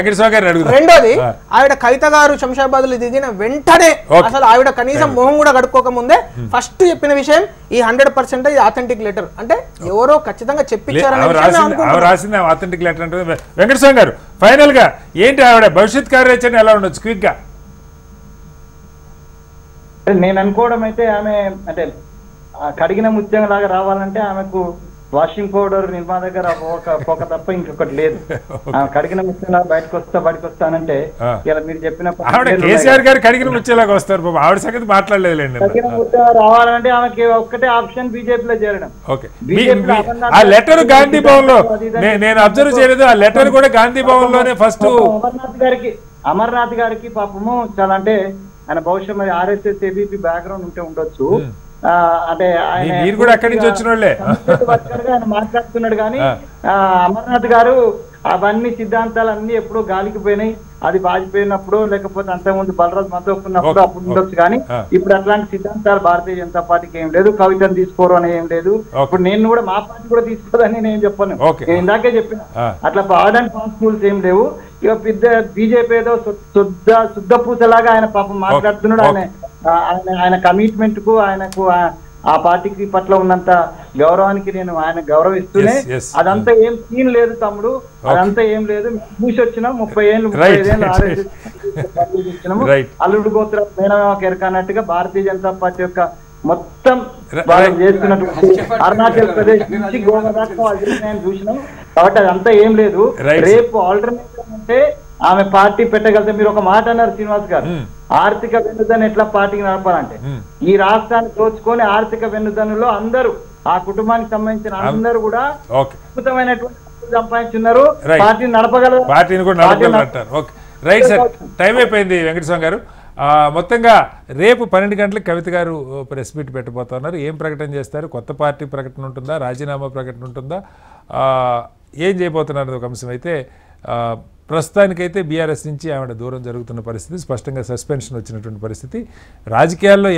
రెండోది, ఆవిడ కవిత గారు శంషాబాద్ లో దిగిన వెంటనే అసలు ఆవిడ కనీసం మొహం కూడా కడుక్కోక ముందే ఫస్ట్ చెప్పిన విషయం ఈ 100% ఆథెంటిక్ లెటర్ అంటే ఎవరో ఖచ్చితంగా చెప్పించారని రాసింది ఆథెంటిక్ లెటర్ అంటే. వెంకటస్వామి గారు ఫైనల్ గా ఏంటి ఆవిడ భవిష్యత్ కార్యాచరణ ఎలా ఉండొచ్చు క్విక్ గా? నేను అనుకోవడం అయితే ఆమె అంటే కడిగిన ముత్యం లాగా రావాలంటే ఆమెకు వాషింగ్ పౌడర్ నిర్మా దగ్గర ఒక తప్ప ఇంకొకటి లేదు. కడిగిన ముత్యం బయటకు వస్తానంటే ఇలా మీరు చెప్పిన కేసీఆర్ గారు కడిగిన ముత్యంలాగా వస్తారు. ఆవిడ సంగతి మాట్లాడలేదులేండి. కడిగిన ముత్యం రావాలంటే ఆమెకి ఒక్కటే ఆప్షన్ బీజేపీలో చేరడం. ఆ లెటర్ గాంధీ భవన్ లో నేను అబ్జర్వ్ చేయలేదు. ఆ లెటర్ కూడా గాంధీ భవన్ లోనే ఫస్ట్ అమర్నాథ్ గారికి పాపము చాలా అంటే ఆయన బహుశా మరి ఆర్ఎస్ఎస్ ఏబీపీ బ్యాక్గ్రౌండ్ ఉంటే ఉండొచ్చు. అంటే ఆయన కూడా అక్కడి నుంచి వచ్చిన వాళ్ళే ఆయన మాట్లాడుతున్నాడు, కానీ అమర్నాథ్ గారు అవన్నీ సిద్ధాంతాలు అన్ని ఎప్పుడో గాలికి పోయినాయి. అది వాజ్పేయినప్పుడు లేకపోతే అంతకుముందు బలరాజ్ మద్దతున్నప్పుడు అప్పుడు ఉండొచ్చు, కానీ ఇప్పుడు అట్లాంటి సిద్ధాంతాలు భారతీయ జనతా పార్టీకి ఏం లేదు. కవితను తీసుకోరు అని ఏం లేదు. ఇప్పుడు నేను కూడా మా పార్టీ కూడా తీసుకోదని నేను చెప్పాను. నేను ఇందాకే చెప్పిన అట్లా హార్డ్ అండ్ ఫాస్ట్ రూల్స్ ఏం లేవు. ఇక పెద్ద బీజేపీ ఏదో శుద్ధ పూసలాగా ఆయన పాపం మాట్లాడుతున్నాడు. ఆయన కమిట్మెంట్ కు ఆయనకు ఆ పార్టీకి పట్ల ఉన్నంత గౌరవానికి నేను ఆయన గౌరవిస్తూనే అదంతా ఏం సీన్ లేదు తమ్ముడు, అదంతా ఏం లేదు. చూసి వచ్చినాం 30 ఏళ్ళు 35 ఏళ్ళు ఆలోచించినాము. అల్లుడు గోత్ర మేనమామకి ఎరకన్నట్టుగా భారతీయ జనతా పార్టీ యొక్క మొత్తం వాళ్ళు చేస్తున్నటువంటి అరుణాచల్ ప్రదేశ్ నుంచి గోవా దాకా వాళ్ళు చేసిన చూసినాం. కాబట్టి అదంతా ఏం లేదు. రేపు ఆల్టర్నేటివ్ అంటే ఆమె పార్టీ పెట్టగలితే, మీరు ఒక మాట అన్నారు శ్రీనివాస్ గారు, ఆర్థిక వెన్నుదన్ను ఎట్లా పార్టీకి నడపాలంటే ఈ రాష్ట్రాన్ని దోచుకొని ఆర్థిక వెన్నుదన్నులో అందరూ ఆ కుటుంబానికి సంబంధించిన అందరూ కూడా అద్భుతమైనటువంటి సంపాదించున్నారు. పార్టీని నడపగలరు, పార్టీని కూడా నడపగలరు. ఓకే, రైట్ సార్, టైం అయిపోయింది వెంకటస్వామి గారు. మొత్తంగా రేపు 12 గంటలకు కవిత గారు ప్రెస్ మీట్ పెట్టబోతున్నారు. ఏం ప్రకటన చేస్తారు? కొత్త పార్టీ ప్రకటన ఉంటుందా, రాజీనామా ప్రకటన ఉంటుందా, ఏం చేయబోతున్నారు ఒక అంశం అయితే ప్రస్తుతానికైతే బీఆర్ఎస్ నుంచి ఆవిడ దూరం జరుగుతున్న పరిస్థితి, స్పష్టంగా సస్పెన్షన్ వచ్చినటువంటి పరిస్థితి. రాజకీయాల్లో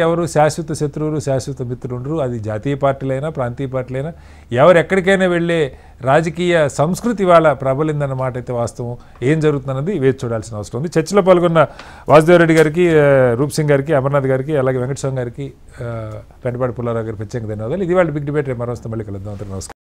ఎవరు శాశ్వత శత్రువులు శాశ్వత మిత్రులు ఉండరు. అది జాతీయ పార్టీలైనా ప్రాంతీయ పార్టీలైనా ఎవరు ఎక్కడికైనా వెళ్ళే రాజకీయ సంస్కృతి వాళ్ళ ప్రబలిందన్నమాట అయితే వాస్తవం. ఏం జరుగుతున్నది వేచి చూడాల్సిన అవసరం ఉంది. చర్చలో పాల్గొన్న వాసుదేవరెడ్డి గారికి, రూప్ సింగ్ గారికి, అమర్నాథ్ గారికి, అలాగే వెంకటస్వామి గారికి, పెంటపాటి పుల్లారావు గారికి ప్రత్యేక ధన్యవాదాలు. ఇది వాళ్ళ బిగ్ డిబేట్. మరో మళ్ళీ కలుద్దాం. నమస్కారం.